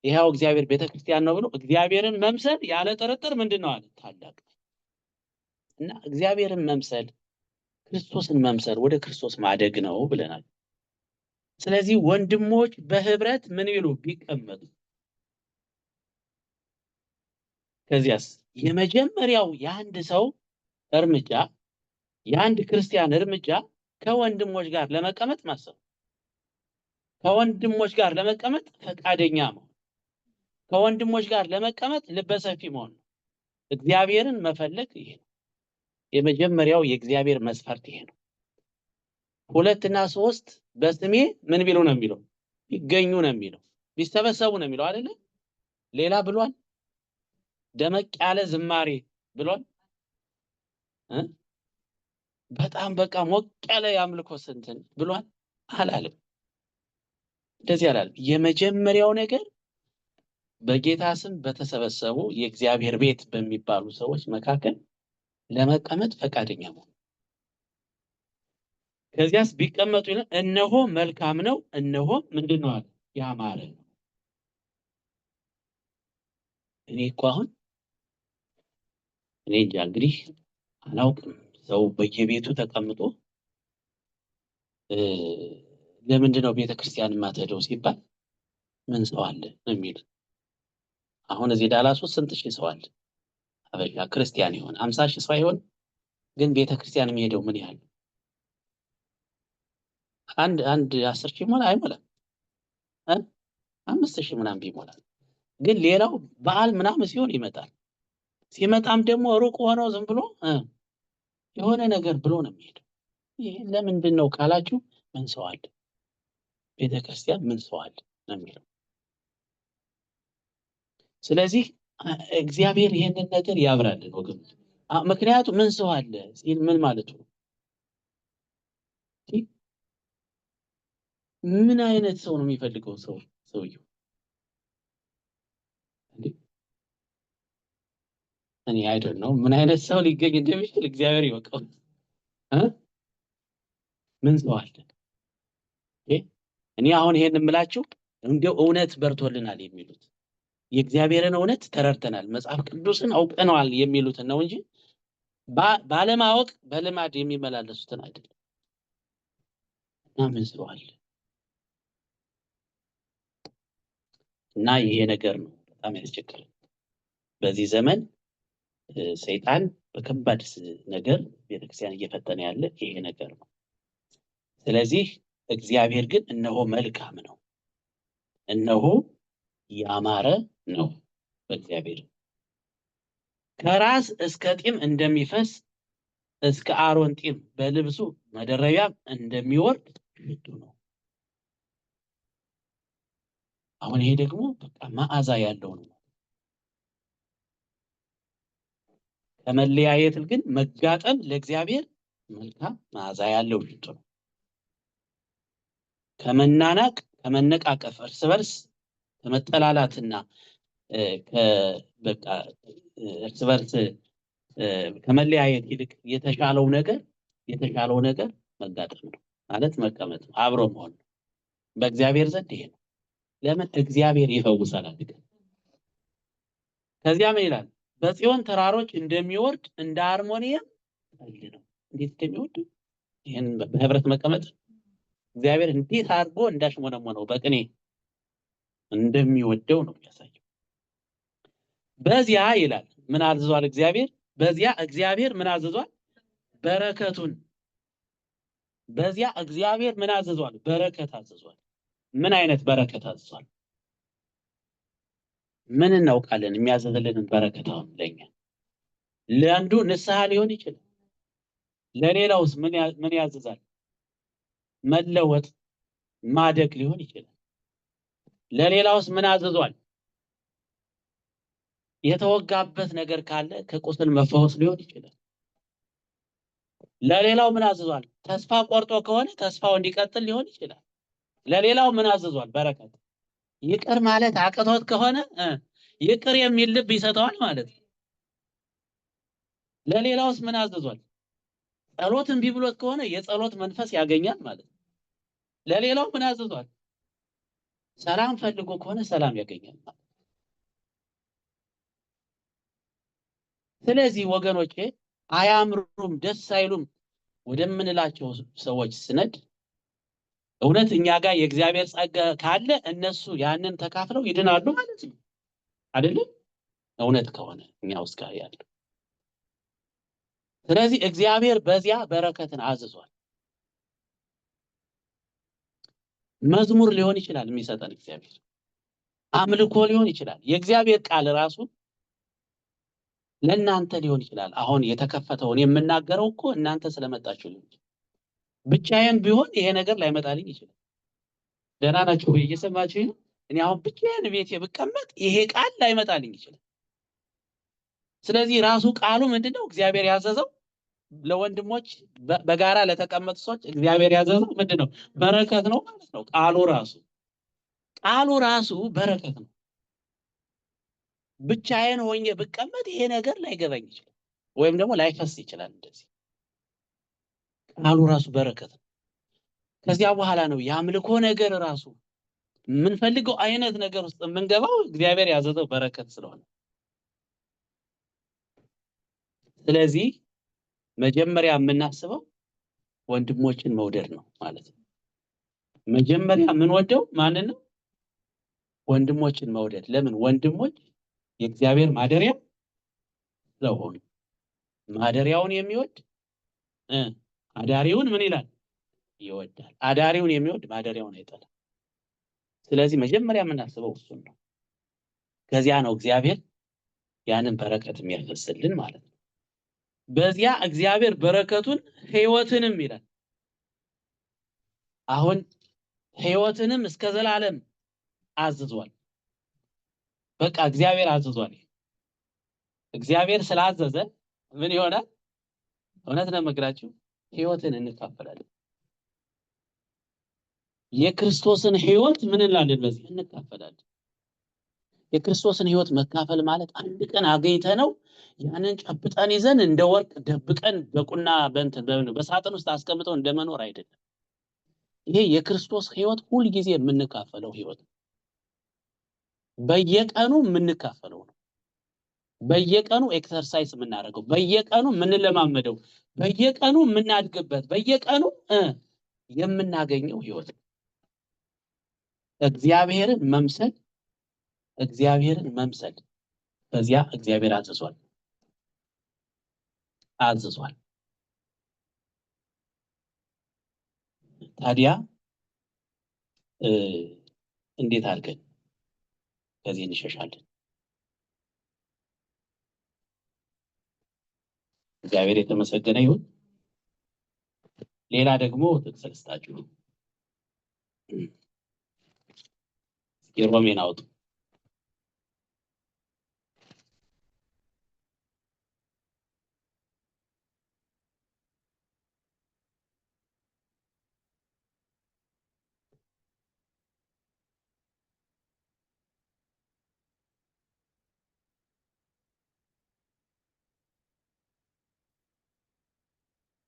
ይሄው እግዚአብሔር ቤተክርስቲያን ነው ብሎ እግዚአብሔርን መምሰል ያለ ጥርጥር ምንድነው አለ? ታላቅ። እና እግዚአብሔርን መምሰል ክርስቶስን መምሰል ወደ ክርስቶስ ማደግ ነው ብለናል። ስለዚህ ወንድሞች በህብረት ምን ይሉ ቢቀመጡ፣ ከዚያስ የመጀመሪያው የአንድ ሰው እርምጃ የአንድ ክርስቲያን እርምጃ ከወንድሞች ጋር ለመቀመጥ ማሰብ፣ ከወንድሞች ጋር ለመቀመጥ ፈቃደኛ መሆን፣ ከወንድሞች ጋር ለመቀመጥ ልበሰፊ መሆን፣ እግዚአብሔርን መፈለግ። ይሄ ነው የመጀመሪያው የእግዚአብሔር መስፈርት ይሄ ነው። 2 እና 3 በስሜ ምን ቢሉ ነው የሚለው? ይገኙ ነው የሚለው፣ ቢሰበሰቡ ነው የሚለው አይደለ? ሌላ ብሏል? ደመቅ ያለ ዝማሬ ብሏል? በጣም በቃ ሞቅ ያለ ያምልኮ ስንትን ብሏል? አላለም። እንደዚህ አላለም። የመጀመሪያው ነገር በጌታ ስም በተሰበሰቡ የእግዚአብሔር ቤት በሚባሉ ሰዎች መካከል ለመቀመጥ ፈቃደኛ መሆን። ከዚያስ ቢቀመጡ ይላል እነሆ መልካም ነው፣ እነሆ ምንድነው አለ? ያማረ ነው። እኔ እኮ አሁን እኔ እንጃ እንግዲህ አላውቅም፣ ሰው በየቤቱ ተቀምጦ ለምንድነው ቤተክርስቲያን የማትሄደው ሲባል ምን ሰው አለ የሚል። አሁን እዚህ ዳላስ ውስጥ ስንት ሺህ ሰው አለ አበሻ ክርስቲያን ይሆን? 50 ሺህ ሰው አይሆን? ግን ቤተክርስቲያን የሚሄደው ምን ያህል? አንድ 10 ሺህ ሞላ አይሞላም፣ 5 ሺህ ምናምን ቢሞላል። ግን ሌላው በዓል ምናምን ሲሆን ይመጣል። ሲመጣም ደግሞ ሩቅ ሆኖ ዝም ብሎ የሆነ ነገር ብሎ ነው የሚሄደው። ይሄ ለምንድን ነው ካላችሁ ምን ሰው አለ ቤተክርስቲያን ምን ሰው አለ ነው የሚለው። ስለዚህ እግዚአብሔር ይሄንን ነገር ያብራልን ወገኖች። ምክንያቱም ምን ሰው አለ ሲል ምን ማለት ነው? ምን አይነት ሰው ነው የሚፈልገው ሰውየው? እኔ አይደል ነው ምን አይነት ሰው ሊገኝ እንደሚችል እግዚአብሔር ይወቀው። ምን ሰው አለ? እኔ አሁን ይሄን የምላችሁ እንደው እውነት በርቶልናል የሚሉት የእግዚአብሔርን እውነት ተረድተናል መጽሐፍ ቅዱስን አውቀናል የሚሉትን ነው እንጂ ባለማወቅ በልማድ የሚመላለሱትን አይደለም። እና ምን ሰው አለ? እና ይሄ ነገር ነው በጣም ያስቸግራል። በዚህ ዘመን ሰይጣን በከባድ ነገር ቤተክርስቲያን እየፈተነ ያለ ይሄ ነገር ነው። ስለዚህ እግዚአብሔር ግን እነሆ መልካም ነው፣ እነሆ ያማረ ነው። በእግዚአብሔር ከራስ እስከ ጢም እንደሚፈስ እስከ አሮን ጢም በልብሱ መደረቢያ እንደሚወርድ ሽቱ ነው። አሁን ይሄ ደግሞ በቃ መዓዛ ያለው ነው። ከመለያየት ግን መጋጠም ለእግዚአብሔር መልካም መዓዛ ያለው ሽቱ ነው። ከመናናቅ ከመነቃቀፍ እርስ በርስ ከመጠላላትና በቃ እርስ በርስ ከመለያየት ይልቅ የተሻለው ነገር መጋጠም ነው ማለት መቀመጥ ነው፣ አብሮ መሆን ነው። በእግዚአብሔር ዘንድ ይሄ ነው። ለምን? እግዚአብሔር ይፈውሳል። ከዚያ ምን ይላል? በጽዮን ተራሮች እንደሚወርድ እንደ አርሞኒየም ጠል ነው። እንዴት እንደሚወርድ ይሄን በህብረት መቀመጥ እግዚአብሔር እንዴት አድርጎ እንዳሽሞነሞነው በቅኔ እንደሚወደው ነው የሚያሳየው። በዚያ ይላል ምን አዝዟል እግዚአብሔር? በዚያ እግዚአብሔር ምን አዝዟል? በረከቱን። በዚያ እግዚአብሔር ምን አዝዟል? በረከት አዝዟል። ምን አይነት በረከት አዝዟል? ምን እናውቃለን? የሚያዘዝልንን በረከት አሁን ለኛ ለአንዱ ንስሐ ሊሆን ይችላል። ለሌላውስ ምን ያዝዛል? መለወጥ ማደግ ሊሆን ይችላል። ለሌላውስ ምን አዝዟል? የተወጋበት ነገር ካለ ከቁስል መፈወስ ሊሆን ይችላል። ለሌላው ምን አዝዟል? ተስፋ ቆርጦ ከሆነ ተስፋው እንዲቀጥል ሊሆን ይችላል። ለሌላው ምን አዝዟል? በረከት። ይቅር ማለት አቅቶት ከሆነ ይቅር የሚል ልብ ይሰጠዋል ማለት ነው። ለሌላውስ ምን አዝዟል? ጸሎት እምቢ ብሎት ከሆነ የጸሎት መንፈስ ያገኛል ማለት ነው። ለሌላው ምን አዝዟል? ሰላም ፈልጎ ከሆነ ሰላም ያገኛል ማለት ነው። ስለዚህ ወገኖቼ አያምሩም ደስ አይሉም ወደምንላቸው ሰዎች ስነድ እውነት እኛ ጋር የእግዚአብሔር ጸጋ ካለ እነሱ ያንን ተካፍለው ይድናሉ ማለት ነው አይደለም? እውነት ከሆነ እኛ ውስጥ ጋር ያለው። ስለዚህ እግዚአብሔር በዚያ በረከትን አዝዟል። መዝሙር ሊሆን ይችላል የሚሰጠን እግዚአብሔር፣ አምልኮ ሊሆን ይችላል። የእግዚአብሔር ቃል ራሱ ለእናንተ ሊሆን ይችላል። አሁን የተከፈተውን የምናገረው እኮ እናንተ ስለመጣችሁ ሊሆን ይችላል። ብቻዬን ቢሆን ይሄ ነገር ላይመጣልኝ ይችላል። ደህና ናችሁ ወይ? እየሰማችሁ ነው? እኔ አሁን ብቻዬን ቤቴ ብቀመጥ ይሄ ቃል ላይመጣልኝ ይችላል። ስለዚህ ራሱ ቃሉ ምንድነው? እግዚአብሔር ያዘዘው ለወንድሞች በጋራ ለተቀመጡ ሰዎች እግዚአብሔር ያዘዘው ምንድነው? በረከት ነው ማለት ነው። ቃሉ ራሱ በረከት ነው። ብቻዬን ሆኜ ብቀመጥ ይሄ ነገር ላይገባኝ ይችላል፣ ወይም ደግሞ ላይፈስ ይችላል። እንደዚህ ቃሉ ራሱ በረከት ነው። ከዚያ በኋላ ነው የአምልኮ ነገር ራሱ የምንፈልገው አይነት ነገር ውስጥ የምንገባው እግዚአብሔር ያዘዘው በረከት ስለሆነ። ስለዚህ መጀመሪያ የምናስበው ወንድሞችን መውደድ ነው ማለት ነው። መጀመሪያ የምንወደው ማንን ነው? ወንድሞችን መውደድ። ለምን? ወንድሞች የእግዚአብሔር ማደሪያ ስለሆኑ። ማደሪያውን የሚወድ አዳሪውን ምን ይላል? ይወዳል። አዳሪውን የሚወድ ማደሪያውን አይጠላም። ስለዚህ መጀመሪያ የምናስበው እሱን ነው። ከዚያ ነው እግዚአብሔር ያንን በረከት የሚያፈስልን ማለት ነው። በዚያ እግዚአብሔር በረከቱን ሕይወትንም ይላል። አሁን ሕይወትንም እስከ ዘላለም አዝዟል። በቃ እግዚአብሔር አዝዟል። እግዚአብሔር ስላዘዘ ምን ይሆናል? እውነት ነው የምነግራችሁ፣ ሕይወትን እንካፈላለን። የክርስቶስን ሕይወት ምን እንላለን? በዚህ እንካፈላለን። የክርስቶስን ሕይወት መካፈል ማለት አንድ ቀን አገኝተነው ያንን ጨብጠን ይዘን እንደ ወርቅ ደብቀን በቁና በሳጥን ውስጥ አስቀምጠው እንደመኖር አይደለም። ይሄ የክርስቶስ ሕይወት ሁል ጊዜ የምንካፈለው ሕይወት ነው። በየቀኑ የምንካፈለው ነው። በየቀኑ ኤክሰርሳይዝ የምናደርገው፣ በየቀኑ የምንለማመደው፣ በየቀኑ የምናድግበት፣ በየቀኑ የምናገኘው ሕይወት ነው። እግዚአብሔርን መምሰል በዚያ እግዚአብሔር አዝዟል። አዝዟል። ታዲያ እንዴት አድርገን ከዚህ እንሸሻለን? እግዚአብሔር የተመሰገነ ይሁን። ሌላ ደግሞ ጥቅስ ልስጣችሁ። የሮሜን አውጡ።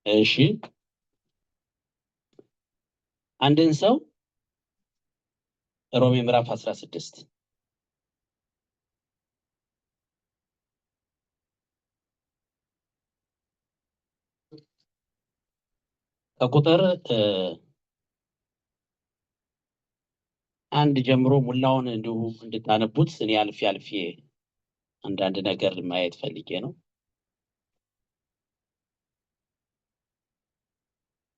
እሺ አንድን ሰው ሮሜ ምዕራፍ 16 ከቁጥር 1 ጀምሮ ሙላውን እንዲሁ እንድታነቡት እኔ አልፌ አንዳንድ ነገር ማየት ፈልጌ ነው።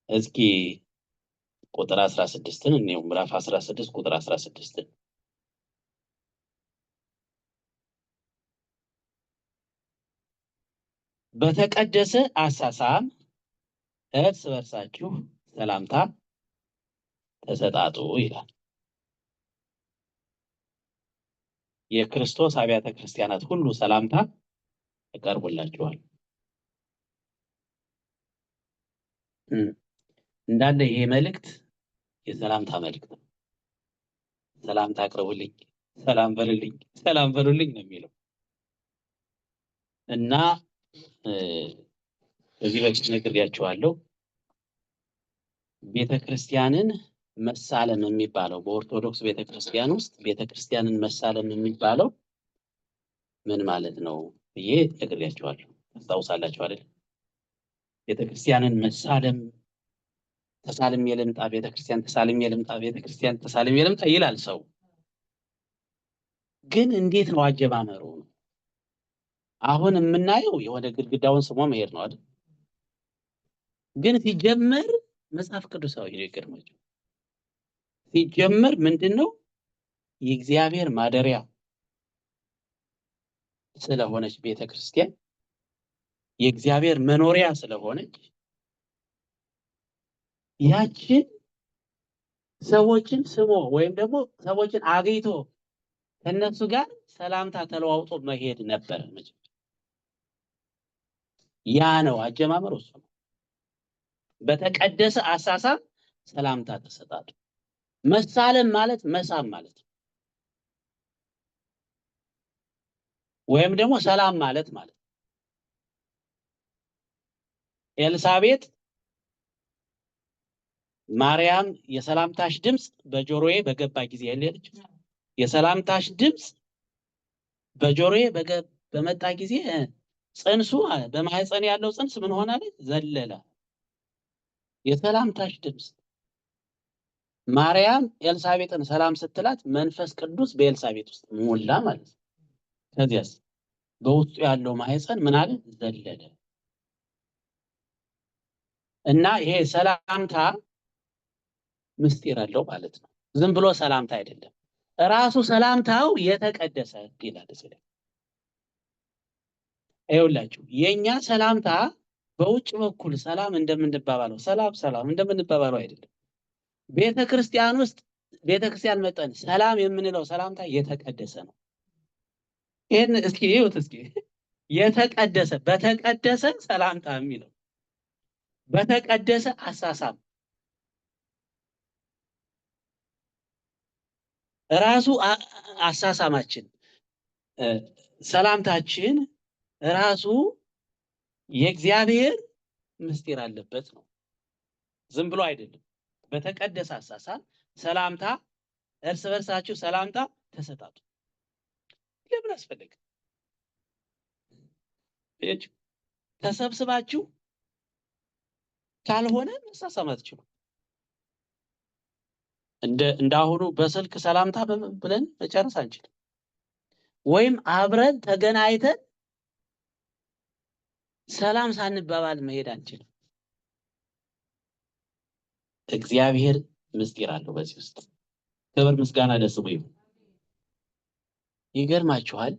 እስኪ ቁጥር 16ን እንየው። ምዕራፍ 16 ቁጥር 16ን በተቀደሰ አሳሳም እርስ በርሳችሁ ሰላምታ ተሰጣጡ ይላል። የክርስቶስ አብያተ ክርስቲያናት ሁሉ ሰላምታ ያቀርቡላችኋል። እንዳለ ይሄ መልእክት የሰላምታ መልእክት ነው። ሰላምታ አቅርቡልኝ፣ ሰላም በሉልኝ፣ ሰላም በሉልኝ ነው የሚለው እና በዚህ በፊት ነግሬያችኋለሁ። ቤተክርስቲያንን መሳለም የሚባለው በኦርቶዶክስ ቤተክርስቲያን ውስጥ ቤተክርስቲያንን መሳለም የሚባለው ምን ማለት ነው ብዬ ነግሬያችኋለሁ። ታስታውሳላችሁ አይደል? ቤተክርስቲያንን መሳለም ተሳልሜ ልምጣ፣ ቤተክርስቲያን ተሳልሜ ልምጣ፣ ቤተክርስቲያን ተሳልሜ ልምጣ ይላል ሰው። ግን እንዴት ነው አጀማመሩ? አሁን የምናየው የሆነ ግድግዳውን ስሞ መሄድ ነው አይደል? ግን ሲጀመር መጽሐፍ ቅዱሳዊ ነው። ይገርማችሁ፣ ሲጀመር ምንድነው የእግዚአብሔር ማደሪያ ስለሆነች ቤተክርስቲያን የእግዚአብሔር መኖሪያ ስለሆነች ያችን ሰዎችን ስሞ ወይም ደግሞ ሰዎችን አግኝቶ ከነሱ ጋር ሰላምታ ተለዋውጦ መሄድ ነበር። ያ ነው አጀማመሩ። እሱ ነው። በተቀደሰ አሳሳም ሰላምታ ተሰጣጡ። መሳለም ማለት መሳም ማለት ነው። ወይም ደግሞ ሰላም ማለት ነው። ኤልሳቤጥ ማርያም የሰላምታሽ ድምጽ በጆሮዬ በገባ ጊዜ ያለች የሰላምታሽ ድምጽ በጆሮዬ በመጣ ጊዜ ጽንሱ በማህፀን ያለው ጽንስ ምን ሆነ? ዘለለ። የሰላምታሽ ድምጽ ማርያም ኤልሳቤጥን ሰላም ስትላት መንፈስ ቅዱስ በኤልሳቤጥ ውስጥ ሞላ ማለት ነው። ከዚያስ በውስጡ ያለው ማህፀን ምን አለ? ዘለለ። እና ይሄ ሰላምታ ምስጢር አለው ማለት ነው። ዝም ብሎ ሰላምታ አይደለም። ራሱ ሰላምታው የተቀደሰ ይላል። ይኸውላችሁ የኛ ሰላምታ በውጭ በኩል ሰላም እንደምንባባለው ሰላም እንደምንባባለው አይደለም። ቤተክርስቲያን ውስጥ ቤተክርስቲያን መጠን ሰላም የምንለው ሰላምታ የተቀደሰ ነው። ይሄን እስኪ ይሁት እስኪ የተቀደሰ በተቀደሰ ሰላምታ የሚለው በተቀደሰ አሳሳም ራሱ አሳሳማችን ሰላምታችን ራሱ የእግዚአብሔር ምስጢር አለበት ነው። ዝም ብሎ አይደለም። በተቀደሰ አሳሳም ሰላምታ እርስ በርሳችሁ ሰላምታ ተሰጣጡ። ለምን አስፈለገ? ተሰብስባችሁ ካልሆነ መሳሳም አትችሉም። እንዳሁኑ በስልክ ሰላምታ ብለን መጨረስ አንችልም። ወይም አብረን ተገናኝተን ሰላም ሳንባባል መሄድ አንችልም። እግዚአብሔር ምስጢር አለው በዚህ ውስጥ። ክብር ምስጋና ለስሙ ይሁን። ይገርማችኋል፣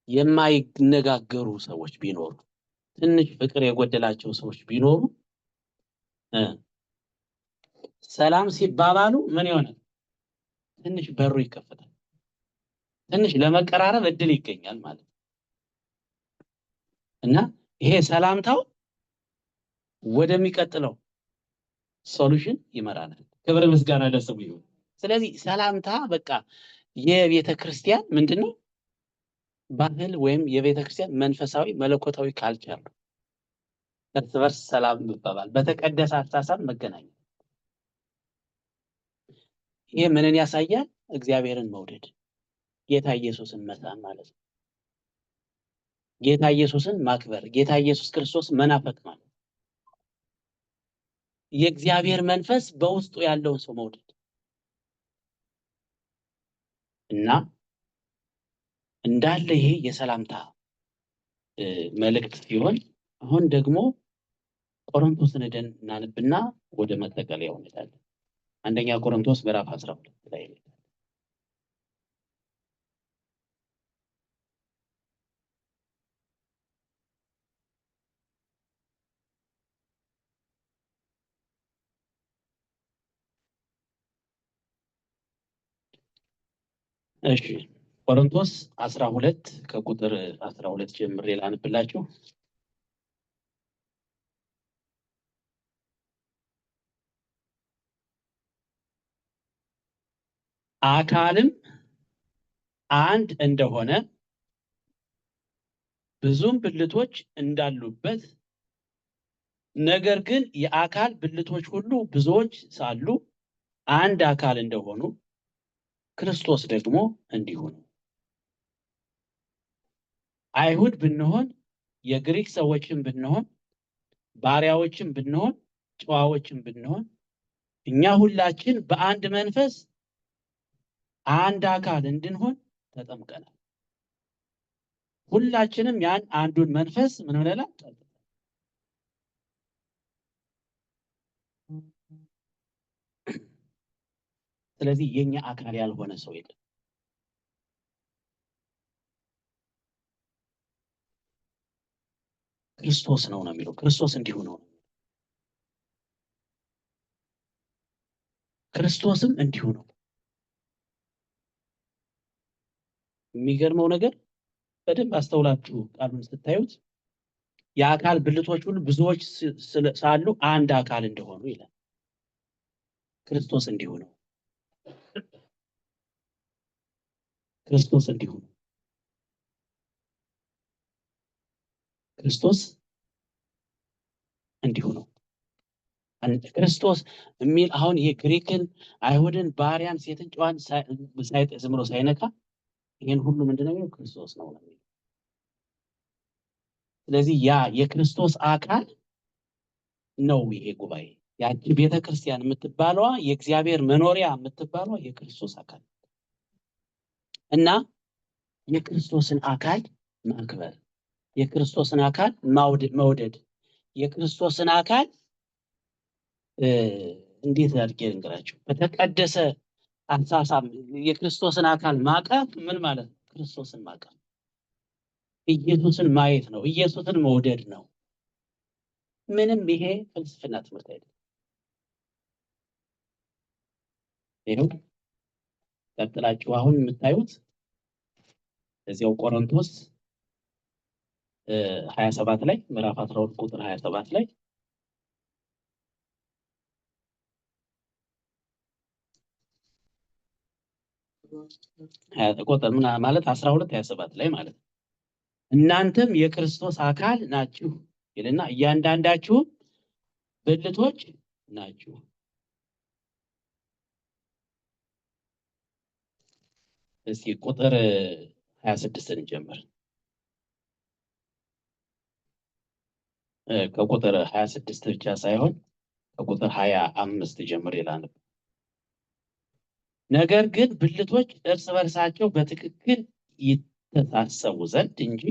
የማይነጋገሩ ሰዎች ቢኖሩ፣ ትንሽ ፍቅር የጎደላቸው ሰዎች ቢኖሩ ሰላም ሲባባሉ ምን ይሆናል? ትንሽ በሩ ይከፈታል። ትንሽ ለመቀራረብ እድል ይገኛል ማለት ነው። እና ይሄ ሰላምታው ወደሚቀጥለው ሶሉሽን ይመራናል። ክብር ምስጋና ለስሙ ይሁን። ስለዚህ ሰላምታ በቃ የቤተ ክርስቲያን ምንድነው? ባህል ወይም የቤተ ክርስቲያን መንፈሳዊ መለኮታዊ ካልቸር ነው። እርስ በርስ ሰላም መባባል፣ በተቀደሰ አስተሳሰብ መገናኘት። ይሄ ምንን ያሳያል? እግዚአብሔርን መውደድ፣ ጌታ ኢየሱስን መሳም ማለት ነው። ጌታ ኢየሱስን ማክበር፣ ጌታ ኢየሱስ ክርስቶስ መናፈቅ ማለት ነው። የእግዚአብሔር መንፈስ በውስጡ ያለውን ሰው መውደድ እና እንዳለ ይሄ የሰላምታ መልእክት ሲሆን፣ አሁን ደግሞ ቆሮንቶስን ሄደን እናንብና ወደ መጠቀለያው እንሄዳለን። አንደኛ ቆሮንቶስ ምዕራፍ 12 ላይ ነው። እሺ ቆሮንቶስ 12 ከቁጥር 12 ጀምሬ ላንብላችሁ። አካልም አንድ እንደሆነ ብዙም ብልቶች እንዳሉበት፣ ነገር ግን የአካል ብልቶች ሁሉ ብዙዎች ሳሉ አንድ አካል እንደሆኑ ክርስቶስ ደግሞ እንዲሁ ነው። አይሁድ ብንሆን፣ የግሪክ ሰዎችም ብንሆን፣ ባሪያዎችም ብንሆን፣ ጨዋዎችም ብንሆን፣ እኛ ሁላችን በአንድ መንፈስ አንድ አካል እንድንሆን ተጠምቀናል። ሁላችንም ያን አንዱን መንፈስ ምን ብለናል? ስለዚህ የኛ አካል ያልሆነ ሰው የለም። ክርስቶስ ነው የሚለው። ክርስቶስ እንዲሁ ነው። ክርስቶስም እንዲሁ ነው። የሚገርመው ነገር በደንብ አስተውላችሁ ቃሉን ስታዩት የአካል ብልቶች ሁሉ ብዙዎች ሳሉ አንድ አካል እንደሆኑ ይላል። ክርስቶስ እንዲሁ ነው። ክርስቶስ እንዲሁ ነው። ክርስቶስ እንዲሁ ነው። ክርስቶስ የሚል አሁን ይሄ ግሪክን፣ አይሁድን፣ ባሪያን፣ ሴትን፣ ጨዋን ዝም ብሎ ሳይነካ ይሄን ሁሉ ምንድነው ክርስቶስ ነው። ስለዚህ ያ የክርስቶስ አካል ነው ይሄ ጉባኤ። ያቺ ቤተክርስቲያን የምትባለዋ የእግዚአብሔር መኖሪያ የምትባለዋ የክርስቶስ አካል እና የክርስቶስን አካል ማክበር፣ የክርስቶስን አካል መውደድ፣ የክርስቶስን አካል እንዴት አድርጌ ልንገራችሁ? በተቀደሰ አሳሳም የክርስቶስን አካል ማቀፍ ምን ማለት ነው? ክርስቶስን ማቀፍ ኢየሱስን ማየት ነው። ኢየሱስን መውደድ ነው። ምንም ይሄ ፍልስፍና ትምህርት አይደለም። ይሄው ቀጥላችሁ አሁን የምታዩት እዚያው ቆሮንቶስ 27 ላይ ምዕራፍ 12 ቁጥር 27 ላይ ቁጥር ማለት 12 27 ላይ ማለት ነው። እናንተም የክርስቶስ አካል ናችሁ ይልና እያንዳንዳችሁ ብልቶች ናችሁ። እስኪ ቁጥር 26ን ጀምር። ከቁጥር 26 ብቻ ሳይሆን ከቁጥር 25 ጀምር ይላል። ነገር ግን ብልቶች እርስ በርሳቸው በትክክል ይተሳሰቡ ዘንድ እንጂ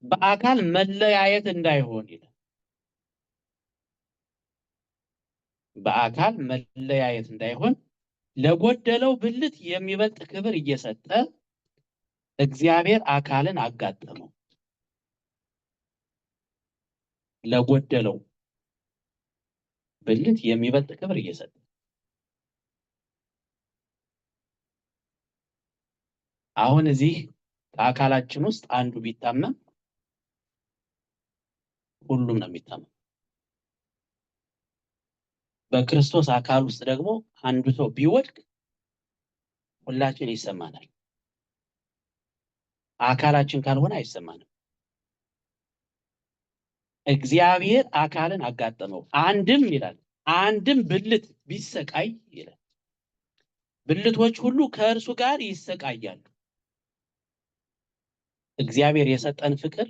በአካል መለያየት እንዳይሆን ይላል። በአካል መለያየት እንዳይሆን ለጎደለው ብልት የሚበልጥ ክብር እየሰጠ እግዚአብሔር አካልን አጋጠመው። ለጎደለው ብልት የሚበልጥ ክብር እየሰጠ አሁን እዚህ ከአካላችን ውስጥ አንዱ ቢታመም ሁሉም ነው የሚታመም። በክርስቶስ አካል ውስጥ ደግሞ አንዱ ሰው ቢወድቅ ሁላችን ይሰማናል። አካላችን ካልሆነ አይሰማንም። እግዚአብሔር አካልን አጋጠመው። አንድም ይላል አንድም ብልት ቢሰቃይ ይላል ብልቶች ሁሉ ከእርሱ ጋር ይሰቃያሉ። እግዚአብሔር የሰጠን ፍቅር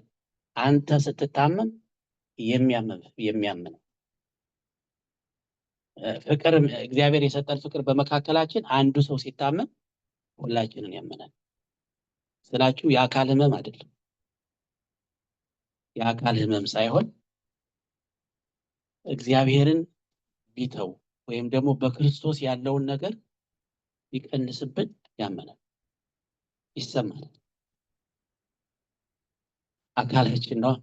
አንተ ስትታመም የሚያምን ፍቅር እግዚአብሔር የሰጠን ፍቅር በመካከላችን አንዱ ሰው ሲታመም ሁላችንን ያመናል ስላችሁ የአካል ህመም አይደለም። የአካል ህመም ሳይሆን እግዚአብሔርን ቢተው ወይም ደግሞ በክርስቶስ ያለውን ነገር ቢቀንስብን ያመናል፣ ይሰማል። አካላችን ነው።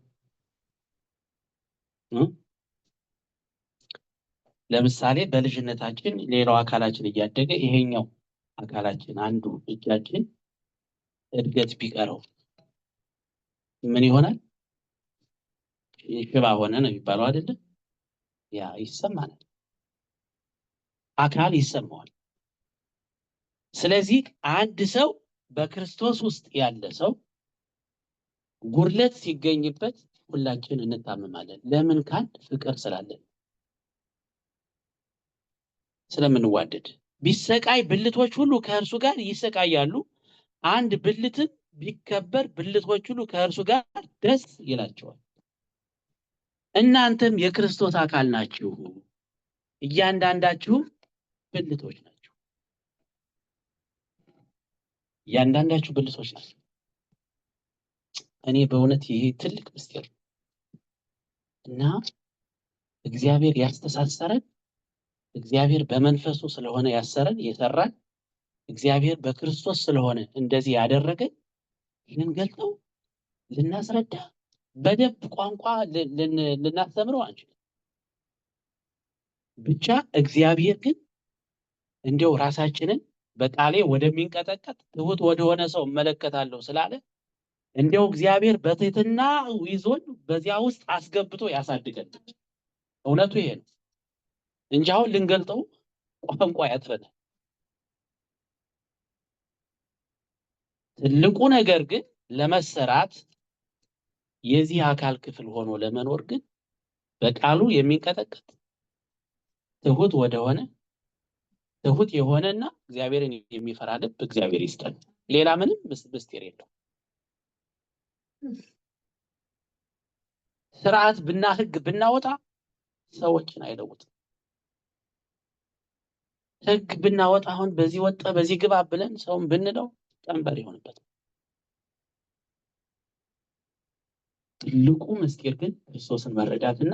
ለምሳሌ በልጅነታችን ሌላው አካላችን እያደገ ይሄኛው አካላችን አንዱ እጃችን እድገት ቢቀረው ምን ይሆናል? ሽባ ሆነ ነው የሚባለው አይደለ? ያ ይሰማናል። አካል ይሰማዋል። ስለዚህ አንድ ሰው በክርስቶስ ውስጥ ያለ ሰው ጉድለት ሲገኝበት ሁላችን እንታመማለን። ለምን ካል ፍቅር ስላለን ስለምንዋደድ። ቢሰቃይ ብልቶች ሁሉ ከእርሱ ጋር ይሰቃያሉ። አንድ ብልትን ቢከበር ብልቶች ሁሉ ከእርሱ ጋር ደስ ይላቸዋል። እናንተም የክርስቶስ አካል ናችሁ፣ እያንዳንዳችሁ ብልቶች ናችሁ። እያንዳንዳችሁ ብልቶች ናችሁ። እኔ በእውነት ይሄ ትልቅ ምስጢር እና እግዚአብሔር ያስተሳሰረን፣ እግዚአብሔር በመንፈሱ ስለሆነ ያሰረን የሰራን፣ እግዚአብሔር በክርስቶስ ስለሆነ እንደዚህ ያደረገን ልንገልጠው ልናስረዳ በደንብ ቋንቋ ልናስተምረው አንችልም። ብቻ እግዚአብሔር ግን እንዲያው ራሳችንን በቃሌ ወደሚንቀጠቀጥ ትሁት ወደሆነ ሰው እመለከታለሁ ስላለ እንዲያው እግዚአብሔር በትህትና ይዞን በዚያ ውስጥ አስገብቶ ያሳድገን። እውነቱ ይሄ ነው እንጂ አሁን ልንገልጠው ቋንቋ ያጥረናል። ትልቁ ነገር ግን ለመሰራት የዚህ አካል ክፍል ሆኖ ለመኖር ግን በቃሉ የሚንቀጠቀጥ ትሁት ወደሆነ ትሁት የሆነና እግዚአብሔርን የሚፈራ ልብ እግዚአብሔር ይስጠን። ሌላ ምንም ምስጢር የለው። ስርዓት ህግ ብናወጣ ሰዎችን አይለውጥም። ህግ ብናወጣ አሁን በዚህ ወጣ በዚህ ግባ ብለን ሰውን ብንለው ቀንበር ይሆንበታል። ትልቁ ምስጢር ግን ክርስቶስን መረዳትና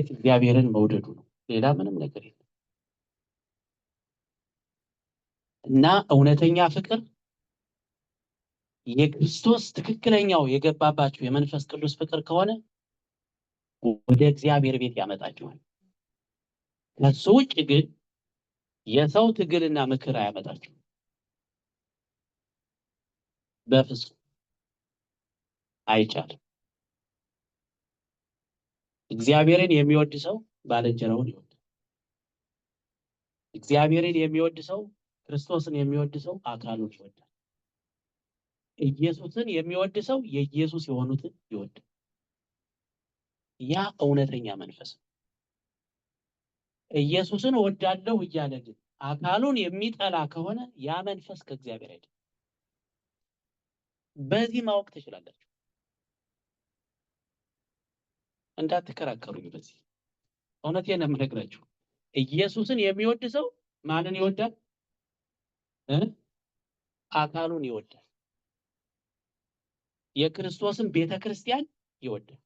እግዚአብሔርን መውደዱ ነው። ሌላ ምንም ነገር የለም። እና እውነተኛ ፍቅር የክርስቶስ ትክክለኛው የገባባችሁ የመንፈስ ቅዱስ ፍቅር ከሆነ ወደ እግዚአብሔር ቤት ያመጣችኋል። ከሱ ውጭ ግን የሰው ትግልና ምክር አያመጣችሁም። በፍጹም አይቻልም። እግዚአብሔርን የሚወድ ሰው ባልንጀራውን ይወዳል። እግዚአብሔርን የሚወድ ሰው ክርስቶስን የሚወድ ሰው አካሉን ይወዳል። ኢየሱስን የሚወድ ሰው የኢየሱስ የሆኑትን ይወዳል። ያ እውነተኛ መንፈስ ነው። ኢየሱስን እወዳለሁ እያለ ግን አካሉን የሚጠላ ከሆነ ያ መንፈስ ከእግዚአብሔር አይደለም። በዚህ ማወቅ ትችላላችሁ። እንዳትከራከሩኝ በዚህ እውነቴን ነው የምነግራችሁ። ኢየሱስን የሚወድ ሰው ማንን ይወዳል? አካሉን ይወዳል። የክርስቶስን ቤተክርስቲያን ይወዳል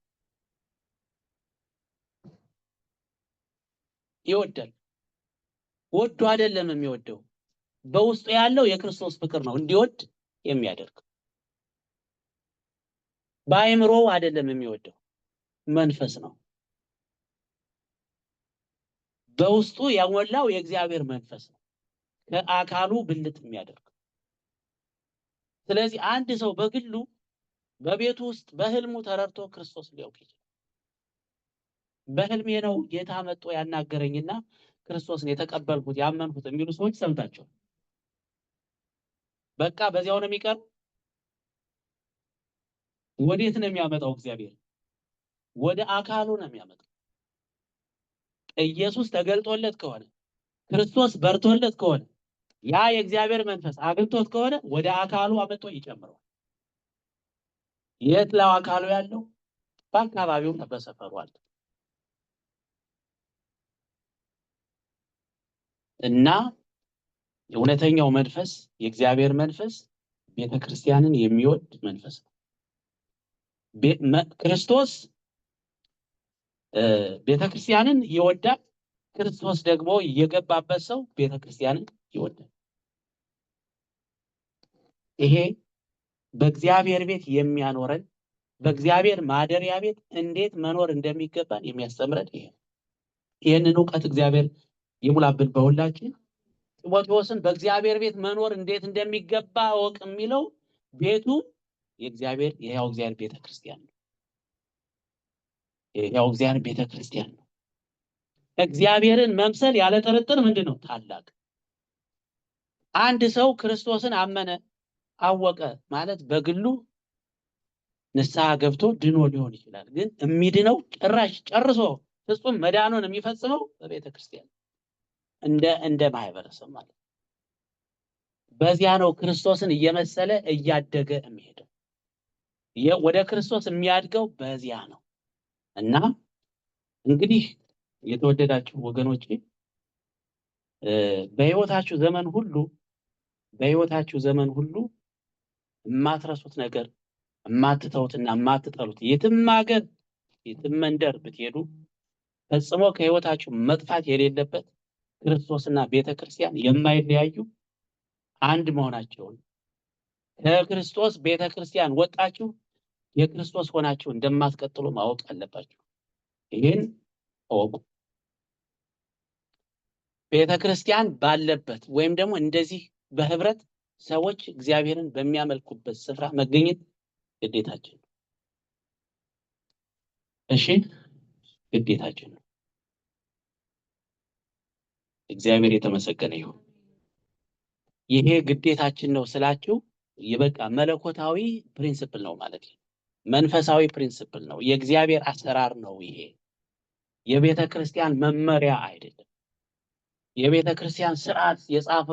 ይወዳል። ወዶ አይደለም የሚወደው፣ በውስጡ ያለው የክርስቶስ ፍቅር ነው እንዲወድ የሚያደርግ። በአእምሮ አይደለም የሚወደው፣ መንፈስ ነው በውስጡ ያሞላው የእግዚአብሔር መንፈስ ነው ከአካሉ ብልት የሚያደርግ። ስለዚህ አንድ ሰው በግሉ በቤቱ ውስጥ በህልሙ ተረድቶ ክርስቶስ ሊያውቅ ይችላል። በህልሜ ነው ጌታ መጥቶ ያናገረኝና ክርስቶስን የተቀበልኩት ያመንኩት የሚሉ ሰዎች ሰምታቸው በቃ በዚያው ነው የሚቀር። ወዴት ነው የሚያመጣው? እግዚአብሔር ወደ አካሉ ነው የሚያመጣው። ኢየሱስ ተገልጦለት ከሆነ ክርስቶስ በርቶለት ከሆነ ያ የእግዚአብሔር መንፈስ አግኝቶት ከሆነ ወደ አካሉ አመጣ ይጨምረዋል። የት ነው አካሉ ያለው? በአካባቢው በሰፈሩ አለ። እና እውነተኛው መንፈስ የእግዚአብሔር መንፈስ ቤተክርስቲያንን የሚወድ መንፈስ ነው። ክርስቶስ ቤተክርስቲያንን ይወዳል። ክርስቶስ ደግሞ የገባበት ሰው ቤተክርስቲያንን ይወዳል። ይሄ በእግዚአብሔር ቤት የሚያኖረን በእግዚአብሔር ማደሪያ ቤት እንዴት መኖር እንደሚገባን የሚያስተምረን ይሄ። ይሄንን ዕውቀት እግዚአብሔር ይሙላብን በሁላችን። ጢሞቴዎስን በእግዚአብሔር ቤት መኖር እንዴት እንደሚገባ ወቅ የሚለው ቤቱ የእግዚአብሔር የሕያው እግዚአብሔር ቤተክርስቲያን ነው። የሕያው እግዚአብሔር ቤተክርስቲያን ነው። እግዚአብሔርን መምሰል ያለ ጥርጥር ምንድነው? ታላቅ። አንድ ሰው ክርስቶስን አመነ አወቀ ማለት በግሉ ንስሐ ገብቶ ድኖ ሊሆን ይችላል። ግን የሚድነው ጭራሽ ጨርሶ ፍጹም መዳኑን የሚፈጽመው በቤተክርስቲያን እንደ ማህበረሰብ ማለት። በዚያ ነው ክርስቶስን እየመሰለ እያደገ የሚሄደው። ወደ ክርስቶስ የሚያድገው በዚያ ነው። እና እንግዲህ የተወደዳችሁ ወገኖቼ በህይወታችሁ ዘመን ሁሉ የማትረሱት ነገር የማትተውትና የማትጠሉት የትም ሀገር የትም መንደር ብትሄዱ ፈጽሞ ከህይወታችሁ መጥፋት የሌለበት ክርስቶስና ቤተክርስቲያን የማይለያዩ አንድ መሆናቸውን፣ ከክርስቶስ ቤተክርስቲያን ወጣችሁ የክርስቶስ ሆናችሁ እንደማትቀጥሉ ማወቅ አለባችሁ። ይሄን እወቁ። ቤተክርስቲያን ባለበት ወይም ደግሞ እንደዚህ በህብረት ሰዎች እግዚአብሔርን በሚያመልኩበት ስፍራ መገኘት ግዴታችን ነው። እሺ፣ ግዴታችን ነው። እግዚአብሔር የተመሰገነ ይሁን። ይሄ ግዴታችን ነው ስላችሁ የበቃ መለኮታዊ ፕሪንሲፕል ነው ማለት ነው። መንፈሳዊ ፕሪንሲፕል ነው። የእግዚአብሔር አሰራር ነው። ይሄ የቤተ ክርስቲያን መመሪያ አይደለም። የቤተ ክርስቲያን ስርዓት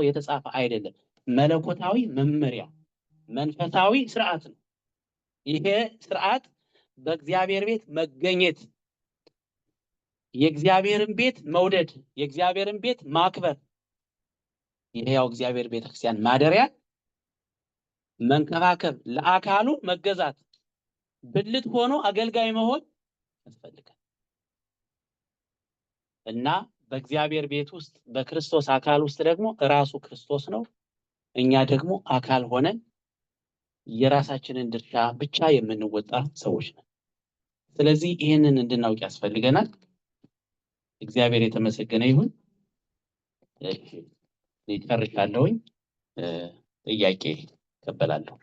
የተጻፈ አይደለም። መለኮታዊ መመሪያ መንፈሳዊ ስርዓት ነው። ይሄ ስርዓት በእግዚአብሔር ቤት መገኘት፣ የእግዚአብሔርን ቤት መውደድ፣ የእግዚአብሔርን ቤት ማክበር፣ የሕያው እግዚአብሔር ቤተክርስቲያን ማደሪያ መንከባከብ፣ ለአካሉ መገዛት፣ ብልት ሆኖ አገልጋይ መሆን ያስፈልጋል። እና በእግዚአብሔር ቤት ውስጥ በክርስቶስ አካል ውስጥ ደግሞ ራሱ ክርስቶስ ነው። እኛ ደግሞ አካል ሆነን የራሳችንን ድርሻ ብቻ የምንወጣ ሰዎች ነን። ስለዚህ ይህንን እንድናውቅ ያስፈልገናል። እግዚአብሔር የተመሰገነ ይሁን። ጨርሻለሁኝ። ጥያቄ እቀበላለሁ።